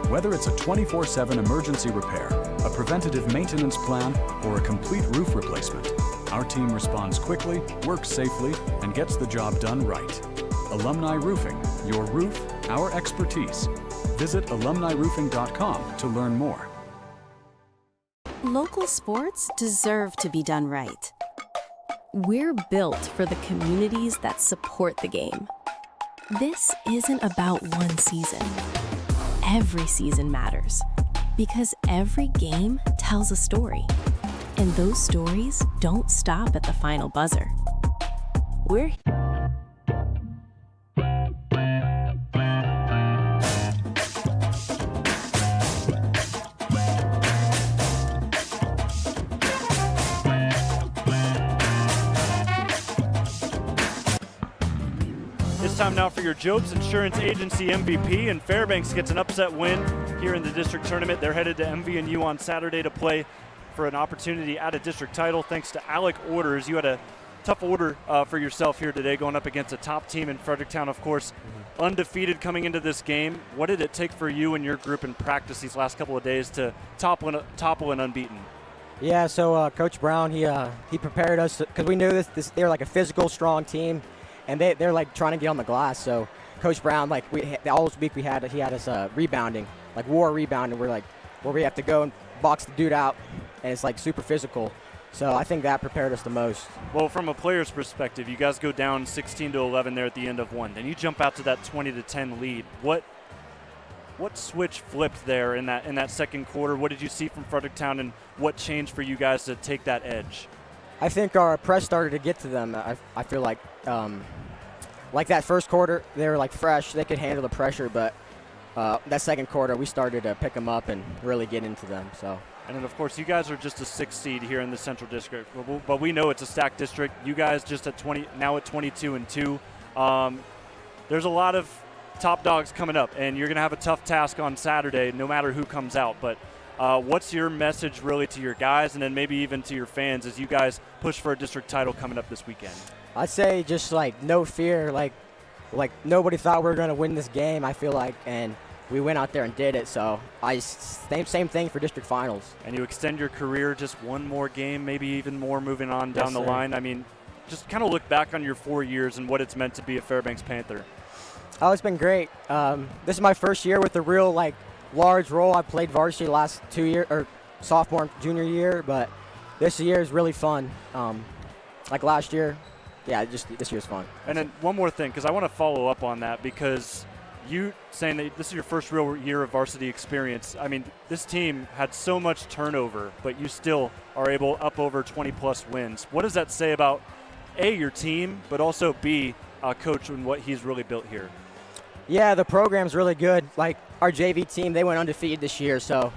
Whether it's a 24/7 emergency repair, a preventative maintenance plan, or a complete roof replacement, our team responds quickly, works safely, and gets the job done right. Alumni Roofing, your roof, our expertise. Visit alumniroofing.com to learn more. Local sports deserve to be done right. We're built for the communities that support the game. This isn't about one season. Every season matters because every game tells a story. And those stories don't stop at the final buzzer. We're Time now for your Jobs Insurance Agency MVP, and Fairbanks gets an upset win here in the district tournament. They're headed to MVNU on Saturday to play for an opportunity at a district title thanks to Alec Orders. You had a tough order for yourself here today going up against a top team in Fredericktown, of course, undefeated coming into this game. What did it take for you and your group in practice these last couple of days to topple an unbeaten? Yeah, so Coach Brown, he prepared us because we knew this they're like a physical, strong team. and they're like trying to get on the glass. So Coach Brown, like all week he had us rebounding, like war rebounding. We're like where we have to go and box the dude out, and it's like super physical. So I think that prepared us the most. Well, from a player's perspective, you guys go down 16-11 there at the end of one. Then you jump out to that 20-10 lead. What switch flipped there in that second quarter? What did you see from Fredericktown, and what changed for you guys to take that edge? I think our press started to get to them. I feel like that first quarter, they were like fresh. They could handle the pressure, but that second quarter, we started to pick them up and really get into them. So. And then, of course, you guys are just a 6th seed here in the Central District, but we know it's a stacked district. You guys just at 22-2. There's a lot of top dogs coming up, and you're going to have a tough task on Saturday, no matter who comes out. But what's your message really to your guys, and then maybe even to your fans as you guys push for a district title coming up this weekend? I'd say just like no fear, like nobody thought we were going to win this game. I feel like, and we went out there and did it. So same thing for district finals. And you extend your career just one more game, maybe even more moving on down the line. I mean, just kind of look back on your 4 years and what it's meant to be a Fairbanks Panther. Oh, it's been great. This is my first year with a real large role. I played varsity last 2 years, or sophomore and junior year, but this year is really fun. Like last year, yeah, just this year's fun. And then one more thing, because I want to follow up on that, because you saying that this is your first real year of varsity experience. I mean, this team had so much turnover, but you still are able up over 20-plus wins. What does that say about, A, your team, but also, B, Coach and what he's really built here? Yeah, the program's really good. Like our JV team, they went undefeated this year, so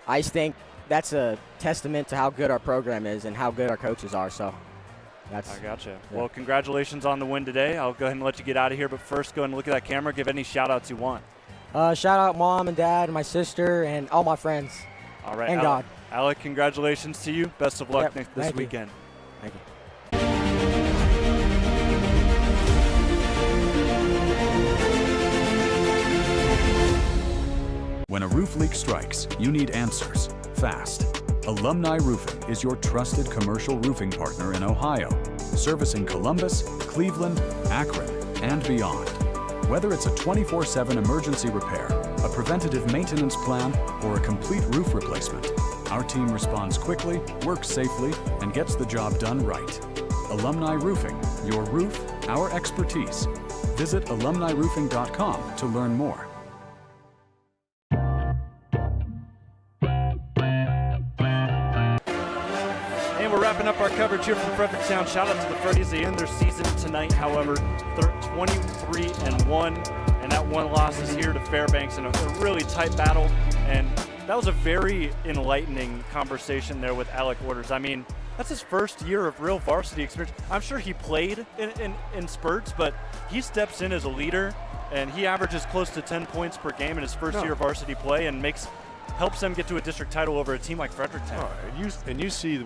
I just think that's a testament to how good our program is and how good our coaches are. So I gotcha. Yeah. Well, congratulations on the win today. I'll go ahead and let you get out of here, but first go ahead and look at that camera. Give any shout-outs you want. Shout out Mom and Dad and my sister and all my friends. All right, and Alec, God. Alec, congratulations to you. Best of luck this weekend. Thank you. When a roof leak strikes, you need answers fast. Alumni Roofing is your trusted commercial roofing partner in Ohio, servicing Columbus, Cleveland, Akron, and beyond. Whether it's a 24/7 emergency repair, a preventative maintenance plan, or a complete roof replacement, our team responds quickly, works safely, and gets the job done right. Alumni Roofing, your roof, our expertise. Visit alumniroofing.com to learn more. We're wrapping up our coverage here from Fredericktown. Shout out to the Freddies. They end their season tonight, however, 23-1, and that one loss is here to Fairbanks in a really tight battle. And that was a very enlightening conversation there with Alec Orders. I mean, that's his first year of real varsity experience. I'm sure he played in spurts, but he steps in as a leader, and he averages close to 10 points per game in his first year of varsity play, and helps them get to a district title over a team like Fredericktown. And you see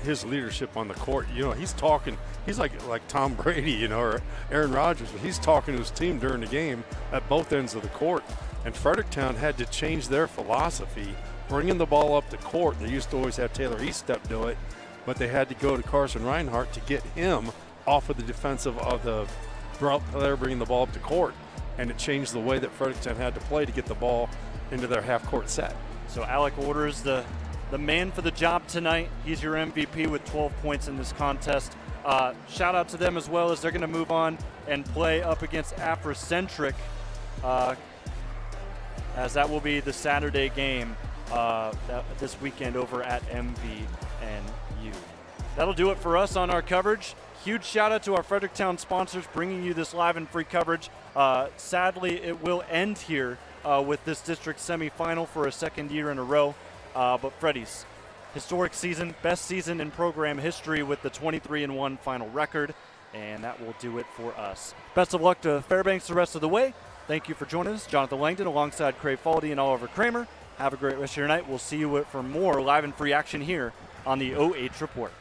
his leadership on the court. You know, he's talking. He's like Tom Brady, or Aaron Rodgers. But he's talking to his team during the game at both ends of the court. And Fredericktown had to change their philosophy, bringing the ball up the court. They used to always have Taylor Eastep do it, but they had to go to Koorsen Reinhardt to get him off of the defensive of the player bringing the ball up the court. And it changed the way that Fredericktown had to play to get the ball into their half-court set. So Alec Orders, the man for the job tonight. He's your MVP with 12 points in this contest. Shout out to them as well, as they're going to move on and play up against Afrocentric, as that will be the Saturday game this weekend over at MVNU. That'll do it for us on our coverage. Huge shout out to our Fredericktown sponsors bringing you this live and free coverage. Sadly, it will end here with this district semifinal for a second year in a row. But Freddies, historic season, best season in program history with the 23-1 final record, and that will do it for us. Best of luck to Fairbanks the rest of the way. Thank you for joining us. Jonathon Langdon alongside Cray, Falde, and Oliver Kramer. Have a great rest of your night. We'll see you for more live and free action here on the OH Report.